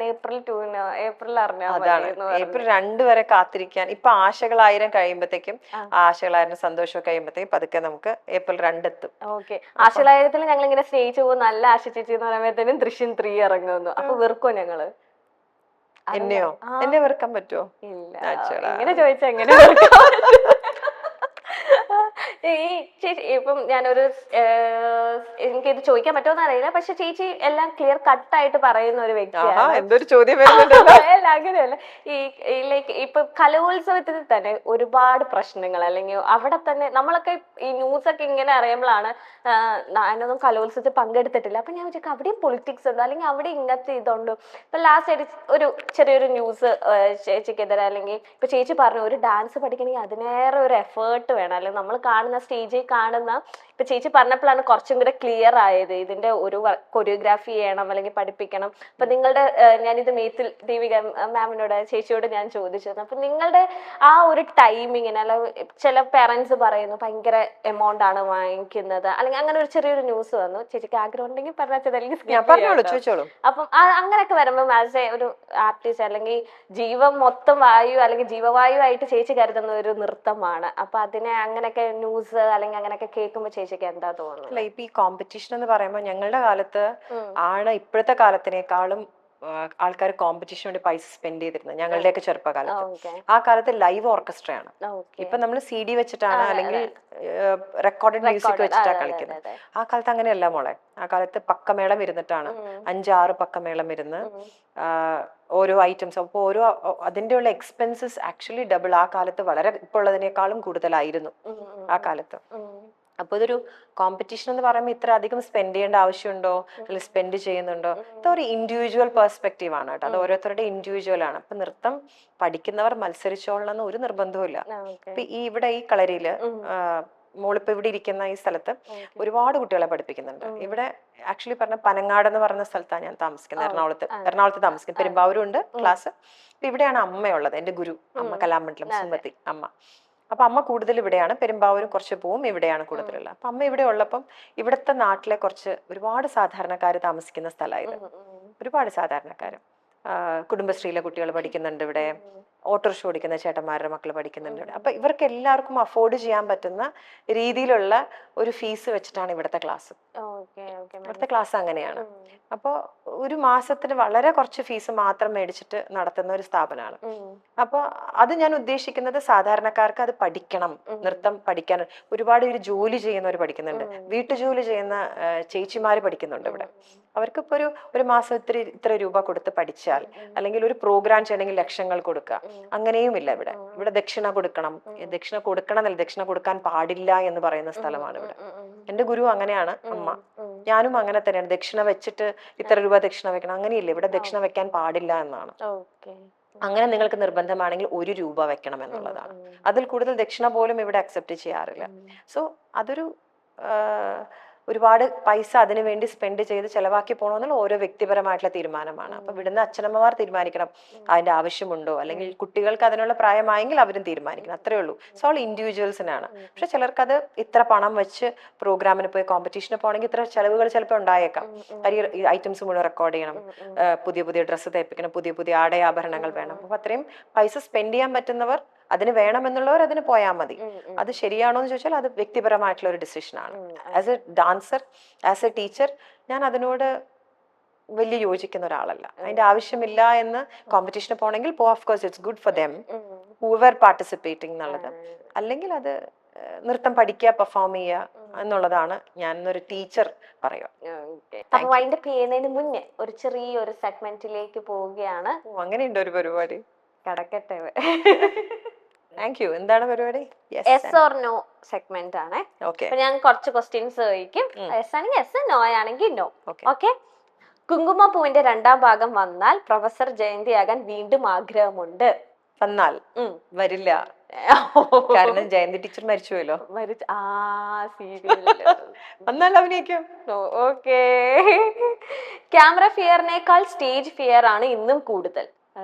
ഏപ്രിൽ 2 ഏപ്രിൽ അറിഞ്ഞാൽ അതാണ്. ഏപ്രിൽ 2 വരെ കാത്തിരിക്കാൻ. ഇപ്പൊ ആശകൾ 1000 കഴിയുമ്പോഴത്തേക്കും, ആശകൾ 1000 സന്തോഷം കഴിയുമ്പോഴത്തേക്കും പതുക്കെ നമുക്ക് ഏപ്രിൽ 2 എത്തും. ഓക്കെ. ആശകൾ 1000 ഞങ്ങൾ ഇങ്ങനെ സ്നേഹിച്ചു പോകും, നല്ല ആശിച്ചേച്ചി എന്ന് പറയുമ്പോഴത്തേനും ദൃശ്യം 3 ഇറങ്ങുന്നു. അപ്പൊ വെറുക്കോ ഞങ്ങള്? എന്നെയോ? എന്നെ വെറുക്കാൻ പറ്റുമോ? ഇല്ല. ഇങ്ങനെ ചോദിച്ചാ എങ്ങനെ? ചേച്ചി ഇപ്പം ഞാനൊരു എനിക്കിത് ചോദിക്കാൻ പറ്റുമെന്ന് അറിയില്ല, പക്ഷെ ചേച്ചി എല്ലാം ക്ലിയർ കട്ടായിട്ട് പറയുന്ന ഒരു വ്യക്തിയാണ്. എന്തൊരു ചോദ്യം അങ്ങനെയല്ല. ഈ ലൈക്ക് ഇപ്പൊ കലോത്സവത്തിൽ തന്നെ ഒരുപാട് പ്രശ്നങ്ങൾ, അല്ലെങ്കിൽ അവിടെ തന്നെ നമ്മളൊക്കെ ഈ ന്യൂസൊക്കെ ഇങ്ങനെ അറിയുമ്പോഴാണ് ഞാനൊന്നും കലോത്സവത്തിൽ പങ്കെടുത്തിട്ടില്ല. അപ്പൊ ഞാൻ വിചാരിക്കും അവിടെയും പൊളിറ്റിക്സ് ഉണ്ടോ, അല്ലെങ്കിൽ അവിടെ ഇങ്ങനത്തെ ഇതുണ്ടോ. ഇപ്പൊ ലാസ്റ്റ് ആയിട്ട് ഒരു ചെറിയൊരു ന്യൂസ് ചേച്ചിക്കെതിരെ, അല്ലെങ്കിൽ ഇപ്പൊ ചേച്ചി പറഞ്ഞു ഒരു ഡാൻസ് പഠിക്കണമെങ്കിൽ അതിനേറെ ഒരു എഫേർട്ട് വേണം, അല്ലെങ്കിൽ നമ്മൾ കാണുന്ന സ്റ്റേജിൽ കാണുന്ന ഇപ്പൊ ചേച്ചി പറഞ്ഞപ്പോഴാണ് കുറച്ചും കൂടെ ക്ലിയർ ആയത് ഇതിന്റെ ഒരു കൊറിയോഗ്രാഫി ചെയ്യണം അല്ലെങ്കിൽ പഠിപ്പിക്കണം. അപ്പൊ നിങ്ങളുടെ ഞാനിത് മേത്തിൽ ദേവിക മാമിനോട് ചേച്ചിയോട് ഞാൻ ചോദിച്ചിരുന്നു. അപ്പൊ നിങ്ങളുടെ ആ ഒരു ടൈമിങ്ങിന് അല്ല ചില പേരൻസ് പറയുന്നു ഭയങ്കര എമൗണ്ട് ആണ് വാങ്ങിക്കുന്നത്, അല്ലെങ്കിൽ അങ്ങനെ ഒരു ചെറിയൊരു ന്യൂസ് വന്നു. ചേച്ചിക്ക് ആഗ്രഹം ഉണ്ടെങ്കിൽ ചോദിച്ചോളൂ. അപ്പം അങ്ങനെയൊക്കെ വരുമ്പോൾ ആസ് എ ഒരു ആർട്ടിസ്റ്റ് അല്ലെങ്കിൽ ജീവൻ മൊത്തം വായു അല്ലെങ്കിൽ ജീവവായു ആയിട്ട് ചേച്ചി കരുതുന്ന ഒരു നൃത്തമാണ്. അപ്പൊ അതിനെ അങ്ങനെയൊക്കെ ന്യൂസ് അല്ലെങ്കിൽ അങ്ങനെയൊക്കെ കേൾക്കുമ്പോൾ ചേച്ചിക്ക് എന്താ തോന്നുന്നത്? അല്ല, ഇപ്പൊ ഈ കോമ്പറ്റീഷൻ എന്ന് പറയുമ്പോൾ ഞങ്ങളുടെ കാലത്ത് ആണ് ഇപ്പോഴത്തെ കാലത്തിനേക്കാളും ആൾക്കാർ കോമ്പറ്റീഷന് വേണ്ടി പൈസ സ്പെൻഡ് ചെയ്തിരുന്നത് ഞങ്ങളുടെയൊക്കെ ചെറുപ്പകാലത്ത്. ആ കാലത്ത് ലൈവ് ഓർക്കസ്ട്രയാണ്. ഇപ്പൊ നമ്മൾ CD വെച്ചിട്ടാണ് അല്ലെങ്കിൽ റെക്കോർഡഡ് മ്യൂസിക് വെച്ചിട്ടാണ് കളിക്കുന്നത്. ആ കാലത്ത് അങ്ങനെയല്ല മോളെ. ആ കാലത്ത് പക്കമേളം ഇരുന്നിട്ടാണ് 5-6 പക്കമേളം ഇരുന്ന് ഓരോ ഐറ്റംസ്. അപ്പോൾ ഓരോ അതിന്റെ ഉള്ള എക്സ്പെൻസസ് ആക്ച്വലി ഡബിൾ ആ കാലത്ത് വളരെ ഇപ്പോൾ ഉള്ളതിനേക്കാളും കൂടുതലായിരുന്നു ആ കാലത്ത്. അപ്പോൾ ഇതൊരു കോമ്പറ്റീഷൻ എന്ന് പറയുമ്പോൾ ഇത്ര അധികം സ്പെൻഡ് ചെയ്യേണ്ട ആവശ്യമുണ്ടോ അല്ലെങ്കിൽ സ്പെൻഡ് ചെയ്യുന്നുണ്ടോ? ഇതൊരു ഇൻഡിവിജ്വൽ പെർസ്പെക്റ്റീവ് ആണ് കേട്ടോ. അത് ഓരോരുത്തരുടെ ഇൻഡിവിജ്വൽ ആണ്. അപ്പൊ നൃത്തം പഠിക്കുന്നവർ മത്സരിച്ചോളണം ഒരു നിർബന്ധവും. ഇപ്പൊ ഇവിടെ ഈ കളരിയില് മോളിപ്പോ ഇവിടെ ഇരിക്കുന്ന ഈ സ്ഥലത്ത് ഒരുപാട് കുട്ടികളെ പഠിപ്പിക്കുന്നുണ്ട്. ഇവിടെ ആക്ച്വലി പറഞ്ഞ പനങ്ങാട് എന്ന് പറയുന്ന സ്ഥലത്താണ് ഞാൻ താമസിക്കുന്നത്. എറണാകുളത്ത് താമസിക്കുന്നത്. പെരുമ്പാവൂരും ഉണ്ട് ക്ലാസ്. ഇവിടെയാണ് അമ്മയുള്ളത്, എന്റെ ഗുരു അമ്മ കലാമണ്ഡലം സുമതി അമ്മ. അപ്പൊ അമ്മ കൂടുതൽ ഇവിടെയാണ്. പെരുമ്പാവൂരും കുറച്ച് പോവും, ഇവിടെയാണ് കൂടുതലുള്ള. അപ്പൊ അമ്മ ഇവിടെ ഉള്ളപ്പം ഇവിടുത്തെ നാട്ടിലെ ഒരുപാട് സാധാരണക്കാര് താമസിക്കുന്ന സ്ഥലമായത്. ഒരുപാട് സാധാരണക്കാര് കുടുംബശ്രീയിലെ കുട്ടികൾ പഠിക്കുന്നുണ്ട് ഇവിടെ, ഓട്ടോറിക്ഷ ഓടിക്കുന്ന ചേട്ടന്മാരുടെ മക്കൾ പഠിക്കുന്നുണ്ട് ഇവിടെ. അപ്പൊ ഇവർക്ക് എല്ലാവർക്കും അഫോർഡ് ചെയ്യാൻ പറ്റുന്ന രീതിയിലുള്ള ഒരു ഫീസ് വെച്ചിട്ടാണ് ഇവിടുത്തെ ക്ലാസ്. ഇവിടുത്തെ ക്ലാസ് അങ്ങനെയാണ്. അപ്പോൾ ഒരു മാസത്തിന് വളരെ കുറച്ച് ഫീസ് മാത്രം മേടിച്ചിട്ട് നടത്തുന്ന ഒരു സ്ഥാപനമാണ്. അപ്പോൾ അത് ഞാൻ ഉദ്ദേശിക്കുന്നത് സാധാരണക്കാർക്ക് അത് പഠിക്കണം, നൃത്തം പഠിക്കാൻ. ഒരുപാട് പേര് ജോലി ചെയ്യുന്നവർ പഠിക്കുന്നുണ്ട്, വീട്ടുജോലി ചെയ്യുന്ന ചേച്ചിമാര് പഠിക്കുന്നുണ്ട് ഇവിടെ. അവർക്ക് ഇപ്പൊ ഒരു മാസം ഇത്ര രൂപ കൊടുത്ത് പഠിച്ചാൽ, അല്ലെങ്കിൽ ഒരു പ്രോഗ്രാം ചെയ്യണമെങ്കിൽ ലക്ഷങ്ങൾ കൊടുക്കുക, അങ്ങനെയുമില്ല ഇവിടെ. ഇവിടെ ദക്ഷിണ കൊടുക്കണം എന്നല്ല, ദക്ഷിണ കൊടുക്കാൻ പാടില്ല എന്ന് പറയുന്ന സ്ഥലമാണ് ഇവിടെ. എന്റെ ഗുരു അങ്ങനെയാണ് അമ്മ. ഞാനും അങ്ങനെ തന്നെയാണ്. ദക്ഷിണ വെച്ചിട്ട് ഇത്ര രൂപ ദക്ഷിണ വെക്കണം അങ്ങനെയില്ല. ഇവിടെ ദക്ഷിണ വെക്കാൻ പാടില്ല എന്നാണ്. അങ്ങനെ നിങ്ങൾക്ക് നിർബന്ധമാണെങ്കിൽ 1 രൂപ വെക്കണം എന്നുള്ളതാണ്. അതിൽ കൂടുതൽ ദക്ഷിണ പോലും ഇവിടെ അക്സെപ്റ്റ് ചെയ്യാറില്ല. സോ അതൊരു ഒരുപാട് പൈസ അതിനു വേണ്ടി സ്പെൻഡ് ചെയ്ത് ചെലവാക്കി പോകണമെന്നുള്ള ഓരോ വ്യക്തിപരമായിട്ടുള്ള തീരുമാനമാണ്. അപ്പൊ ഇവിടുന്ന് അച്ഛനമ്മമാർ തീരുമാനിക്കണം അതിന്റെ ആവശ്യമുണ്ടോ, അല്ലെങ്കിൽ കുട്ടികൾക്ക് അതിനുള്ള പ്രായമായെങ്കിൽ അവരും തീരുമാനിക്കണം. അത്രേ ഉള്ളൂ. സോ ഓൾ ഇൻഡിവിജ്വൽസിനാണ്. പക്ഷെ ചിലർക്ക് അത് ഇത്ര പണം വെച്ച് പ്രോഗ്രാമിന് പോയി കോമ്പറ്റീഷന് പോകണമെങ്കിൽ ഇത്ര ചെലവുകൾ ചിലപ്പോൾ ഉണ്ടായേക്കാം. ഈ ഐറ്റംസ് മുഴുവൻ റെക്കോർഡ് ചെയ്യണം, പുതിയ ഡ്രസ്സ് തയ്പ്പിക്കണം, പുതിയ ആടയാഭരണങ്ങൾ വേണം. അപ്പൊ അത്രയും പൈസ സ്പെൻഡ് ചെയ്യാൻ പറ്റുന്നവർ അതിന് വേണമെന്നുള്ളവർ അതിന് പോയാൽ മതി. അത് ശരിയാണോ എന്ന് ചോദിച്ചാൽ അത് വ്യക്തിപരമായിട്ടുള്ള ഒരു ഡിസിഷനാണ്. As a dancer, as a teacher ഞാൻ അതിനോട് വലിയ യോജിക്കുന്ന ഒരാളല്ല. അതിന്റെ ആവശ്യമില്ല എന്ന്. കോമ്പറ്റീഷന് പോകണമെങ്കിൽ of course it's good for them Hoover participating എന്നുള്ളത്. അല്ലെങ്കിൽ അത് നൃത്തം പഠിക്കുക, പെർഫോം ചെയ്യുക എന്നുള്ളതാണ് ഞാൻ ഒരു ടീച്ചർ പറയുക. അപ്പൊ വൈൻഡപ്പ് ചെയ്യുന്നതിന് മുന്നേ ഒരു ചെറിയൊരു സെഗ്മെന്റിലേക്ക് പോവുകയാണ്. അങ്ങനെയുണ്ട് ഒരു പരിപാടി. കടക്കട്ടെ. Thank you. എന്താണ് പരിപാടി? യെസ് ഓർ നോ സെഗ്മെന്റ് ആണ്. അപ്പൊ ഞാൻ കുറച്ച് ക്വസ്റ്റ്യൻസ് ചോദിക്കും. യെസ് ആണെങ്കിൽ യെസ്, നോ ആണെങ്കിൽ നോ. ഓക്കെ. കുങ്കുമപ്പൂവിന്റെ 2ാം ഭാഗം വന്നാൽ പ്രൊഫസർ ജയന്തിയാകാൻ വീണ്ടും ആഗ്രഹമുണ്ട്. വന്നാൽ വരില്ല, കാരണം ജയന്തി ടീച്ചർ മരിച്ചുപോയല്ലോ. വന്നാൽ അഭിനയിക്കും. ഓക്കെ. ക്യാമറ ഫിയറിനേക്കാൾ സ്റ്റേജ് ഫിയർ ആണ് ഇന്നും കൂടുതൽ.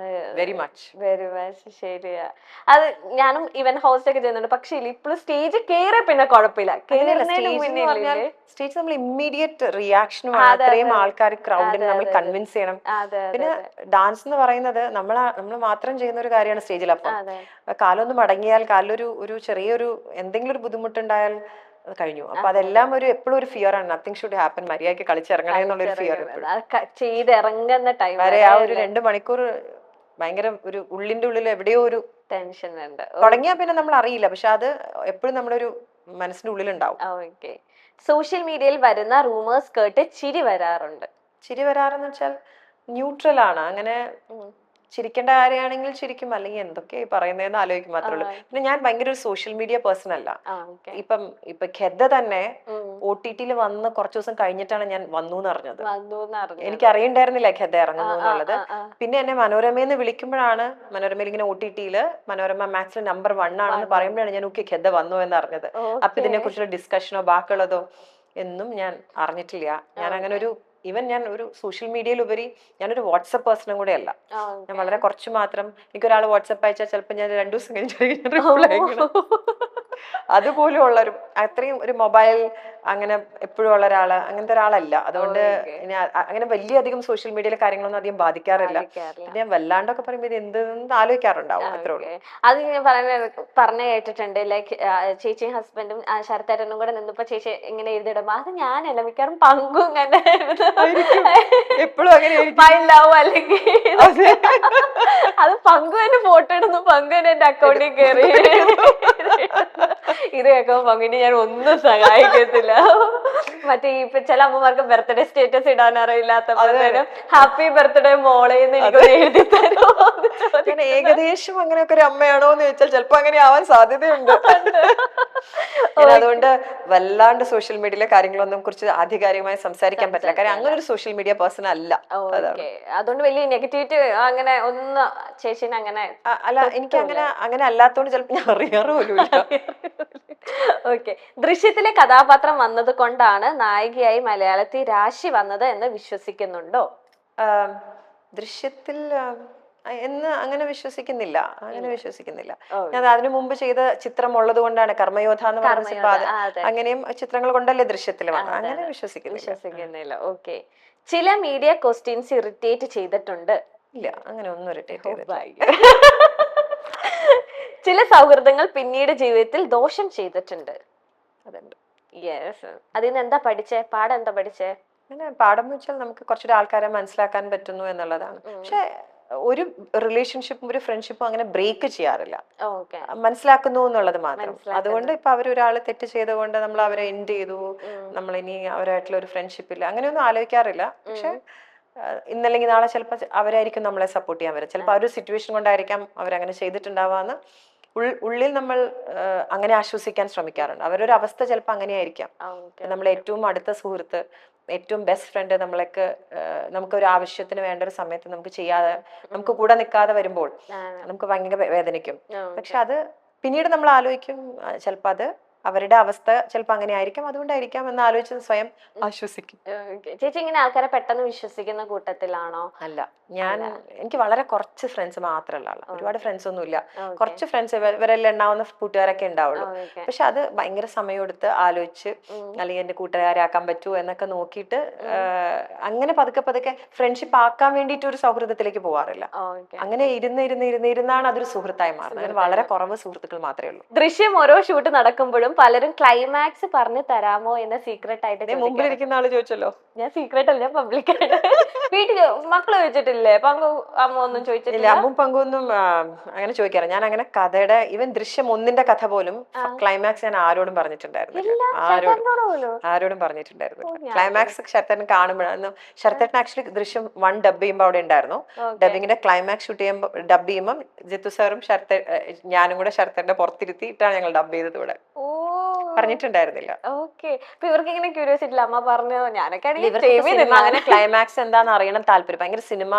വെരി മച്ച് ശരിയാ. അത് ഞാനും ഇവന്റ് ഹോസ്റ്റ് ഒക്കെ ചെയ്യുന്നുണ്ട്. പക്ഷെ ഇപ്പോഴും സ്റ്റേജ് കയറി പിന്നെ കുഴപ്പമില്ല. സ്റ്റേജ് നമ്മൾ ഇമ്മീഡിയറ്റ് റിയാക്ഷനും അത്രയും ആൾക്കാർ ക്രൗഡിനെ നമ്മൾ കൺവിൻസ് ചെയ്യണം. പിന്നെ ഡാൻസ് എന്ന് പറയുന്നത് നമ്മൾ മാത്രം ചെയ്യുന്ന ഒരു കാര്യമാണ് സ്റ്റേജിൽ. അപ്പം കാലൊന്ന് മടങ്ങിയാൽ, കാലിലൊരു ചെറിയൊരു എന്തെങ്കിലും ഒരു ബുദ്ധിമുട്ടുണ്ടായാൽ കഴിഞ്ഞു. അപ്പൊ അതെല്ലാം എപ്പോഴും ഒരു ഫിയർ ആണ്. Nothing should happen. മര്യാദയ്ക്ക് കളിച്ചിറങ്ങണേ എന്നുള്ളൊരു ഫിയർ ചെയ്തിറങ്ങുന്ന ടൈം വരെ. ആ ഒരു 2 മണിക്കൂർ ഭയങ്കര ഒരു ഉള്ളിന്റെ ഉള്ളിൽ എവിടെയോ ഒരു ടെൻഷൻ ഉണ്ട്. തുടങ്ങിയാൽ പിന്നെ നമ്മൾ അറിയില്ല, പക്ഷെ അത് എപ്പോഴും നമ്മുടെ ഒരു മനസ്സിന്റെ ഉള്ളിലുണ്ടാവും. ഓക്കെ. സോഷ്യൽ മീഡിയയിൽ വരുന്ന റൂമേഴ്സ് കേട്ട് ചിരി വരാറുണ്ട്. ചിരി വരാറെന്ന് വെച്ചാൽ ന്യൂട്രൽ ആണ്. അങ്ങനെ ചിരിക്കേണ്ട കാര്യമാണെങ്കിൽ ചിരിക്കും, അല്ലെങ്കിൽ എന്തൊക്കെയാ പറയുന്നതെന്ന് ആലോചിക്കും മാത്രമേ ഉള്ളൂ. പിന്നെ ഞാൻ ഭയങ്കര ഒരു സോഷ്യൽ മീഡിയ പേഴ്സൺ അല്ല. ഇപ്പൊ ഖെദ്ദ തന്നെ OTT-ൽ വന്ന് കുറച്ചു ദിവസം കഴിഞ്ഞിട്ടാണ് ഞാൻ വന്നു എന്ന് അറിഞ്ഞത്. എനിക്ക് അറിയണ്ടായിരുന്നില്ല ഖെദ്ദ ഇറങ്ങുന്നു എന്നുള്ളത്. പിന്നെ എന്നെ മനോരമയെന്ന് വിളിക്കുമ്പോഴാണ്, മനോരമയിൽ ഇങ്ങനെ OTT-ൽ മനോരമ മാക്സിൽ നമ്പർ 1 ആണെന്ന് പറയുമ്പോഴാണ് ഞാൻ ഖെദ്ദ വന്നു എന്ന് അറിഞ്ഞത്. അപ്പൊ ഇതിനെ കുറിച്ചുള്ള ഡിസ്കഷനോ ബാക്കിയുള്ളതോ എന്നും ഞാൻ അറിഞ്ഞിട്ടില്ല. ഞാൻ അങ്ങനെ ഒരു ഞാൻ ഒരു സോഷ്യൽ മീഡിയയിലുപരി ഞാനൊരു വാട്സപ്പ് പേഴ്സണും കൂടെ അല്ല. ഞാൻ വളരെ കുറച്ച് മാത്രം, എനിക്കൊരാൾ വാട്സപ്പ് അയച്ചാൽ ചിലപ്പോൾ ഞാൻ 2 ദിവസം കഴിഞ്ഞിട്ട് റിപ്ലൈ അയക്കണം. അതുപോലും ഉള്ളൊരു അത്രയും ഒരു മൊബൈൽ അങ്ങനെ എപ്പോഴും ഉള്ള ഒരാള്, അങ്ങനത്തെ ഒരാളല്ല. അതുകൊണ്ട് അങ്ങനെ വലിയ അധികം സോഷ്യൽ മീഡിയയിലെ കാര്യങ്ങളൊന്നും അധികം ബാധിക്കാറില്ല. പിന്നെ ഞാൻ വല്ലാണ്ടൊക്കെ പറയുമ്പോൾ ഇത് എന്തെന്ന് ആലോചിക്കാറുണ്ടാവും, അത്രേ ഉള്ളൂ. അത് ഞാൻ പറഞ്ഞു കേട്ടിട്ടുണ്ട്. ലൈക്ക് ചേച്ചിയും ഹസ്ബൻഡും ശരത്തേട്ടനും കൂടെ നിന്നപ്പോ ചേച്ചി ഇങ്ങനെ എഴുതിയിടുമ്പോ അത് ഞാനല്ല, മിക്കവാറും പങ്കും ഇങ്ങനെ എപ്പോഴും അങ്ങനെ ഉണ്ടാവും. അല്ലെങ്കിൽ അത് പങ്കു തന്നെ ഫോട്ടോ ഇടുന്നു, പങ്കു തന്നെ എന്റെ അക്കൗണ്ടിൽ കയറി ഇത് കേൾക്കുമ്പോ പങ്കിന് ഞാൻ ഒന്നും സഹായിക്കത്തില്ല. മറ്റേ ഇപ്പൊ ചില അമ്മമാർക്ക് ബർത്ത്ഡേ സ്റ്റേറ്റസ് ഇടാൻ അറിയില്ലാത്തപ്പോഴത്തേനും ഹാപ്പി ബർത്ത്ഡേ മോളേന്ന് എനിക്ക് എഴുതി തരുമോ? ഏകദേശം അങ്ങനെയൊക്കെ ഒരു അമ്മയാണോ എന്ന് ചോദിച്ചാൽ ചിലപ്പോ അങ്ങനെ ആവാൻ സാധ്യതയുണ്ട്. അതുകൊണ്ട് വല്ലാണ്ട് സോഷ്യൽ മീഡിയയിലെ കാര്യങ്ങളൊന്നും കുറിച്ച് ആധികാരികമായി സംസാരിക്കാൻ പറ്റില്ല. കാര്യം അങ്ങനെ ഒരു സോഷ്യൽ മീഡിയ പേഴ്സൺ അല്ല. അതുകൊണ്ട് വലിയ നെഗറ്റിവിറ്റി അങ്ങനെ ഒന്നും ചേച്ചിന് അങ്ങനെ അല്ല, എനിക്ക് അങ്ങനെ അല്ലാത്തോണ്ട് ചിലപ്പോ ഞാൻ അറിയാറ് പോലും ഇല്ല. ഓക്കെ. ദൃശ്യത്തിലെ കഥാപാത്രം വന്നത് കൊണ്ടാണ് നായികയായി മലയാളത്തിൽ രാശി വന്നത് എന്ന് വിശ്വസിക്കുന്നുണ്ടോ? ദൃശ്യത്തിൽ എന്ന് അങ്ങനെ വിശ്വസിക്കുന്നില്ല. ഞാൻ അതിനു മുമ്പ് ചെയ്ത ചിത്രം ഉള്ളത് കൊണ്ടാണ്, കർമ്മയോധ എന്ന് പറഞ്ഞ അങ്ങനെയും ചിത്രങ്ങൾ കൊണ്ടല്ലേ ദൃശ്യത്തിൽ വന്നത്. അങ്ങനെ വിശ്വസിക്കുന്നില്ല. ഓക്കെ. ചില മീഡിയ ക്വസ്റ്റ്യൻസ് ഇറിറ്റേറ്റ് ചെയ്തിട്ടുണ്ട്? ഇല്ല, അങ്ങനെ ഒന്നും ഇറിറ്റേറ്റ് ചെയ്തിട്ടില്ല. ചില സൗഹൃദങ്ങൾ പിന്നീട് ജീവിതത്തിൽ ദോഷം ചെയ്തിട്ടുണ്ട്? അതുണ്ട്. യെസ്. അതിന് എന്താ പഠിച്ചേ? പാഠം എന്താ പഠിച്ചേ? അങ്ങനെ പാഠം എന്ന് വെച്ചാൽ നമുക്ക് കുറച്ചൊരു ആൾക്കാരെ മനസ്സിലാക്കാൻ പറ്റുന്നു എന്നുള്ളതാണ്. പക്ഷെ ഒരു റിലേഷൻഷിപ്പും ഒരു ഫ്രണ്ട്ഷിപ്പും അങ്ങനെ ബ്രേക്ക് ചെയ്യാറില്ല, മനസ്സിലാക്കുന്നു എന്നുള്ളത് മാത്രം. അതുകൊണ്ട് ഇപ്പൊ അവരൊരാള് തെറ്റ് ചെയ്തുകൊണ്ട് നമ്മൾ അവരെ എൻഡ് ചെയ്തു, നമ്മൾ ഇനി അവരായിട്ടുള്ള ഒരു ഫ്രണ്ട്ഷിപ്പ് ഇല്ല, അങ്ങനെയൊന്നും ആലോചിക്കാറില്ല. പക്ഷെ ഇന്നല്ലെങ്കിൽ നാളെ ചിലപ്പോൾ അവരായിരിക്കും നമ്മളെ സപ്പോർട്ട് ചെയ്യാൻ വരും. ചിലപ്പോൾ ആ ഒരു സിറ്റുവേഷൻ കൊണ്ടായിരിക്കാം അവരങ്ങനെ ചെയ്തിട്ടുണ്ടാവാന്ന് ഉള്ളിൽ നമ്മൾ അങ്ങനെ ആശ്വസിക്കാൻ ശ്രമിക്കാറുണ്ട്. അവരൊരു അവസ്ഥ ചിലപ്പോൾ അങ്ങനെയായിരിക്കാം. നമ്മൾ ഏറ്റവും അടുത്ത സുഹൃത്ത്, ഏറ്റവും ബെസ്റ്റ് ഫ്രണ്ട് നമുക്കൊരു ആവശ്യത്തിന് വേണ്ട ഒരു സമയത്ത് നമുക്ക് ചെയ്യാതെ, നമുക്ക് കൂടെ നിൽക്കാതെ വരുമ്പോൾ നമുക്ക് ഭയങ്കര വേദനിക്കും. പക്ഷെ അത് പിന്നീട് നമ്മൾ ആലോചിക്കും, ചിലപ്പോൾ അത് അവരുടെ അവസ്ഥ ചിലപ്പോൾ അങ്ങനെ ആയിരിക്കാം, അതുകൊണ്ടായിരിക്കാം എന്ന് ആലോചിച്ച് സ്വയം ആശ്വസിക്കും. ചേച്ചി ഇങ്ങനെ ആൾക്കാരെ പെട്ടെന്ന് വിശ്വസിക്കുന്ന കൂട്ടത്തിലാണോ? അല്ല, എനിക്ക് വളരെ കുറച്ച് ഫ്രണ്ട്സ് മാത്രമല്ല ഉള്ള, ഒരുപാട് ഫ്രണ്ട്സ് ഒന്നും ഇല്ല. കുറച്ച് ഫ്രണ്ട്സ്, ഇവരെല്ലാം എണ്ണാവുന്ന കൂട്ടുകാരൊക്കെ ഉണ്ടാവുള്ളൂ. പക്ഷെ അത് ഭയങ്കര സമയമെടുത്ത് ആലോചിച്ച്, അല്ലെങ്കിൽ എന്റെ കൂട്ടുകാരാക്കാൻ പറ്റുമോ എന്നൊക്കെ നോക്കിയിട്ട് അങ്ങനെ പതുക്കെ ഫ്രണ്ട്ഷിപ്പ് ആക്കാൻ വേണ്ടിയിട്ട് ഒരു സൗഹൃദത്തിലേക്ക് പോവാറില്ല. അങ്ങനെ ഇരുന്നാണ് അതൊരു സുഹൃത്തായി മാറുന്നത്. അങ്ങനെ വളരെ കുറവ് സുഹൃത്തുക്കൾ മാത്രമേ ഉള്ളൂ. ദൃശ്യം ഓരോ ഷൂട്ട് നടക്കുമ്പോഴും പലരും ക്ലൈമാക്സ് പറഞ്ഞു തരാമോ എന്ന് സീക്രട്ട് ആയിട്ട് മുമ്പിലിരിക്കുന്ന ആള് ചോദിച്ചല്ലോ. ഞാൻ സീക്രട്ട് അല്ല, പബ്ലിക് ആയിട്ട്. വീട്ടില് മക്കള് ചോദിച്ചിട്ടില്ലേ? പങ്കു അമ്മ ഒന്നും ചോദിച്ചിട്ടില്ല? അമ്മും പങ്കൊന്നും അങ്ങനെ ചോദിക്കാറ്. ഞാൻ അങ്ങനെ കഥയുടെ ഈവൻ ദൃശ്യം 1 കഥ പോലും ക്ലൈമാക്സ് ഞാൻ ആരോടും പറഞ്ഞിട്ടുണ്ടായിരുന്നില്ല. ആരോടും പറഞ്ഞിട്ടില്ലായിരുന്നു. ക്ലൈമാക്സ് ശരത്തേട്ടൻ കാണുമ്പോഴാണ്. ശരത്തേട്ടൻ ആക്ച്വലി ദൃശ്യം 1 ഡബ് ചെയ്യുമ്പോൾ അവിടെ ഉണ്ടായിരുന്നു. ഡബിങ്ങിന്റെ ക്ലൈമാക്സ് ഷൂട്ട് ചെയ്യുമ്പോൾ ഡബ് ചെയ്യുമ്പോൾ ജിത്തു സാറും ഞാനും കൂടെ ശരത്തേട്ടന്റെ പുറത്തിരുത്തിയിട്ടാണ് ഞങ്ങൾ ഡബ് ചെയ്തത്. ഇവിടെ പറഞ്ഞിട്ടുണ്ടായിരുന്നില്ല. ഓക്കെ. അപ്പൊ ഇവർക്ക് ഇങ്ങനെ ക്യൂരിയോസിറ്റി അമ്മ പറഞ്ഞു. ഞാനൊക്കെ അങ്ങനെ ക്ലൈമാക്സ് എന്താന്ന് അറിയണം താല്പര്യം. ഭയങ്കര സിനിമ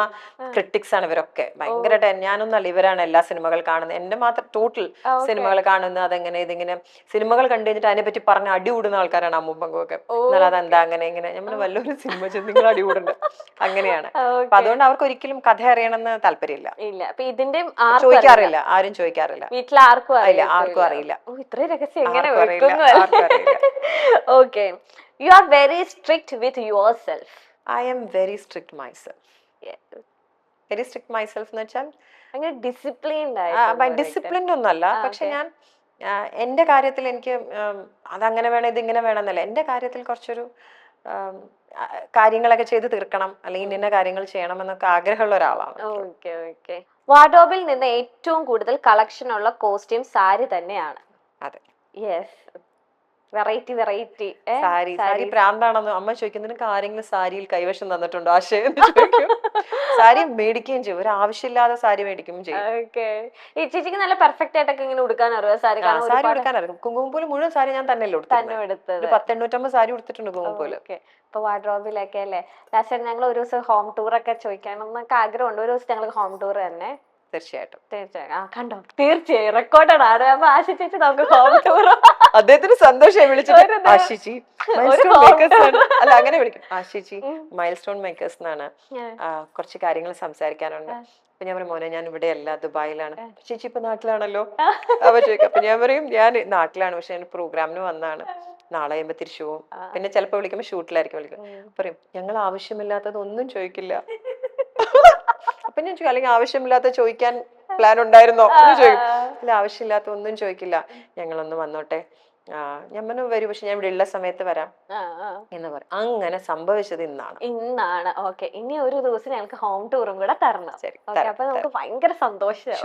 ക്രിട്ടിക്സ് ആണ് ഇവരൊക്കെ. ഭയങ്കര ഞാനൊന്നല്ല, ഇവരാണ് എല്ലാ സിനിമകൾ കാണുന്നത്. എന്റെ മാത്രം ടോട്ടൽ സിനിമകൾ കാണുന്നത്. അതെങ്ങനെ ഇതിങ്ങനെ സിനിമകൾ കണ്ടു കഴിഞ്ഞിട്ട് അതിനെ പറ്റി പറഞ്ഞ് അടി കൂടുന്ന ആൾക്കാരാണ് അമ്മും പങ്കൊക്കെ. എന്നാൽ അതെന്താ അങ്ങനെ ഇങ്ങനെ, നമ്മൾ വല്ലൊരു സിനിമ ചെയ്ത് നിങ്ങൾ അടി കൂടുന്നുണ്ട്, അങ്ങനെയാണ്. അപ്പൊ അതുകൊണ്ട് അവർക്ക് ഒരിക്കലും കഥ അറിയണമെന്ന് താല്പര്യമില്ല. ചോദിക്കാറില്ല, ആരും ചോദിക്കാറില്ല. വീട്ടിൽ ആർക്കും അറിയില്ല. ഇത്രയും രഹസ്യം എങ്ങനെ വെക്കുന്നു? Okay. You are very strict with yourself. I am very strict myself. Very strict myself എന്ന് വെച്ചാൽ അങ്ങനെ ഡിസിപ്ലിൻഡ് ഡിസിപ്ലിൻഡ് ഒന്നല്ല. പക്ഷെ ഞാൻ എന്റെ കാര്യത്തിൽ എനിക്ക് അതങ്ങനെ വേണം ഇതിങ്ങനെ വേണം എന്നല്ല. എന്റെ കാര്യത്തിൽ കുറച്ചൊരു കാര്യങ്ങളൊക്കെ ചെയ്ത് തീർക്കണം, അല്ലെങ്കിൽ ഇന്ന കാര്യങ്ങൾ ചെയ്യണം എന്നൊക്കെ ആഗ്രഹമുള്ള ഒരാളാണ്. ഓക്കെ. വാർഡ്രോബിൽ നിന്ന് ഏറ്റവും കൂടുതൽ കളക്ഷൻ ഉള്ള കോസ്റ്റ്യൂം സാരി തന്നെയാണ്. അതെ. യെസ്. വെറൈറ്റി സാരി പ്രാന്താണെന്ന് അമ്മ ചോദിക്കും. നിനക്ക് ആരെങ്കിലും സാരിയിൽ കൈവശം തന്നിട്ടുണ്ടോ ആശയം? സാരി മേടിക്കുകയും ചെയ്യും, ഒരു ആവശ്യമില്ലാതെ സാരി മേടിക്കുകയും ചെയ്യും. ഓക്കെ. ഈ ചേച്ചിക്ക് നല്ല പെർഫെക്റ്റ് ആയിട്ടൊക്കെ ഇങ്ങനെ ഉടുക്കാൻ അറിയാം സാരി? കാരണം സാരി ഉടുക്കാൻ അറിയാം. കുങ്കുമപ്പൂല് മുഴുവൻ സാരി ഞാൻ തന്നെയല്ലേ തന്നെ ഉടുത്തത്. എടുത്തത്. ഒരു 10-850 സാരി ഉടുത്തിട്ടുണ്ട് കുങ്കുമപ്പൂല്. ഓക്കെ. ഇപ്പൊ വാർഡ്രോബിലൊക്കെ അല്ലേ? ലാസ്റ്റ് ഞങ്ങൾ ഒരു ദിവസം ഹോം ടൂർ ഒക്കെ ചോദിക്കണം എന്നൊക്കെ ആഗ്രഹമുണ്ട്. ഒരു ദിവസം ഞങ്ങൾക്ക് ഹോം ടൂർ തന്നെ. തീർച്ചയായിട്ടും. തീർച്ചയായും. ആ കണ്ടോ, തീർച്ചയായും റെക്കോർഡഡ് ആണ്. അപ്പൊ ആശി ചേച്ചി നമുക്ക് ഹോം ടൂർ. അദ്ദേഹത്തിന് സന്തോഷമായി വിളിച്ചിട്ട് ആശിച്ചി മൈൽസ്റ്റോൺ മേക്കേഴ്സ് ആണ്. അല്ല അങ്ങനെ വിളിക്കും, ആശിച്ചി മൈൽസ്റ്റോൺ മേക്കേഴ്സ് എന്നാണ്, കുറച്ച് കാര്യങ്ങൾ സംസാരിക്കാനുണ്ട്. അപ്പൊ ഞാൻ പറയും, മോനെ ഞാൻ ഇവിടെ അല്ല, ദുബായിലാണ്. ചേച്ചി ഇപ്പൊ നാട്ടിലാണല്ലോ. അപ്പൊ ചോദിക്കും. അപ്പൊ ഞാൻ പറയും, ഞാൻ നാട്ടിലാണ്, പക്ഷെ ഞാൻ പ്രോഗ്രാമിന് വന്നാണ്, നാളെ കഴിയുമ്പോ തിരിച്ചു പോകും. പിന്നെ ചിലപ്പോ വിളിക്കുമ്പോ ഷൂട്ടിലായിരിക്കും വിളിക്കും. പറയും, ഞങ്ങൾ ആവശ്യമില്ലാത്തത് ഒന്നും ചോദിക്കില്ല. അപ്പൊ ഞാൻ ചോദിക്കും, അല്ലെങ്കിൽ ആവശ്യമില്ലാത്ത ചോദിക്കാൻ പ്ലാൻ ഉണ്ടായിരുന്നോ എന്ന് ചോദിക്കും. അല്ല, ആവശ്യമില്ലാത്ത ഒന്നും ചോദിക്കില്ല, ഞങ്ങളൊന്ന് വന്നോട്ടെ. ഞാൻ പറഞ്ഞു വരൂ, പക്ഷെ ഞാൻ ഇവിടെ ഉള്ള സമയത്ത് വരാം എന്ന് പറയും. അങ്ങനെ സംഭവിച്ചത് ഇന്നാണ്. ഓക്കെ. ഇനി ഒരു ദിവസം ഞങ്ങൾക്ക് ഹോം ടൂറും കൂടെ തരണം. ശരി, അപ്പൊ നമുക്ക് ഭയങ്കര സന്തോഷം.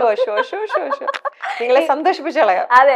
നിങ്ങളെ സന്തോഷിപ്പിച്ചു കളയാം. അതെ.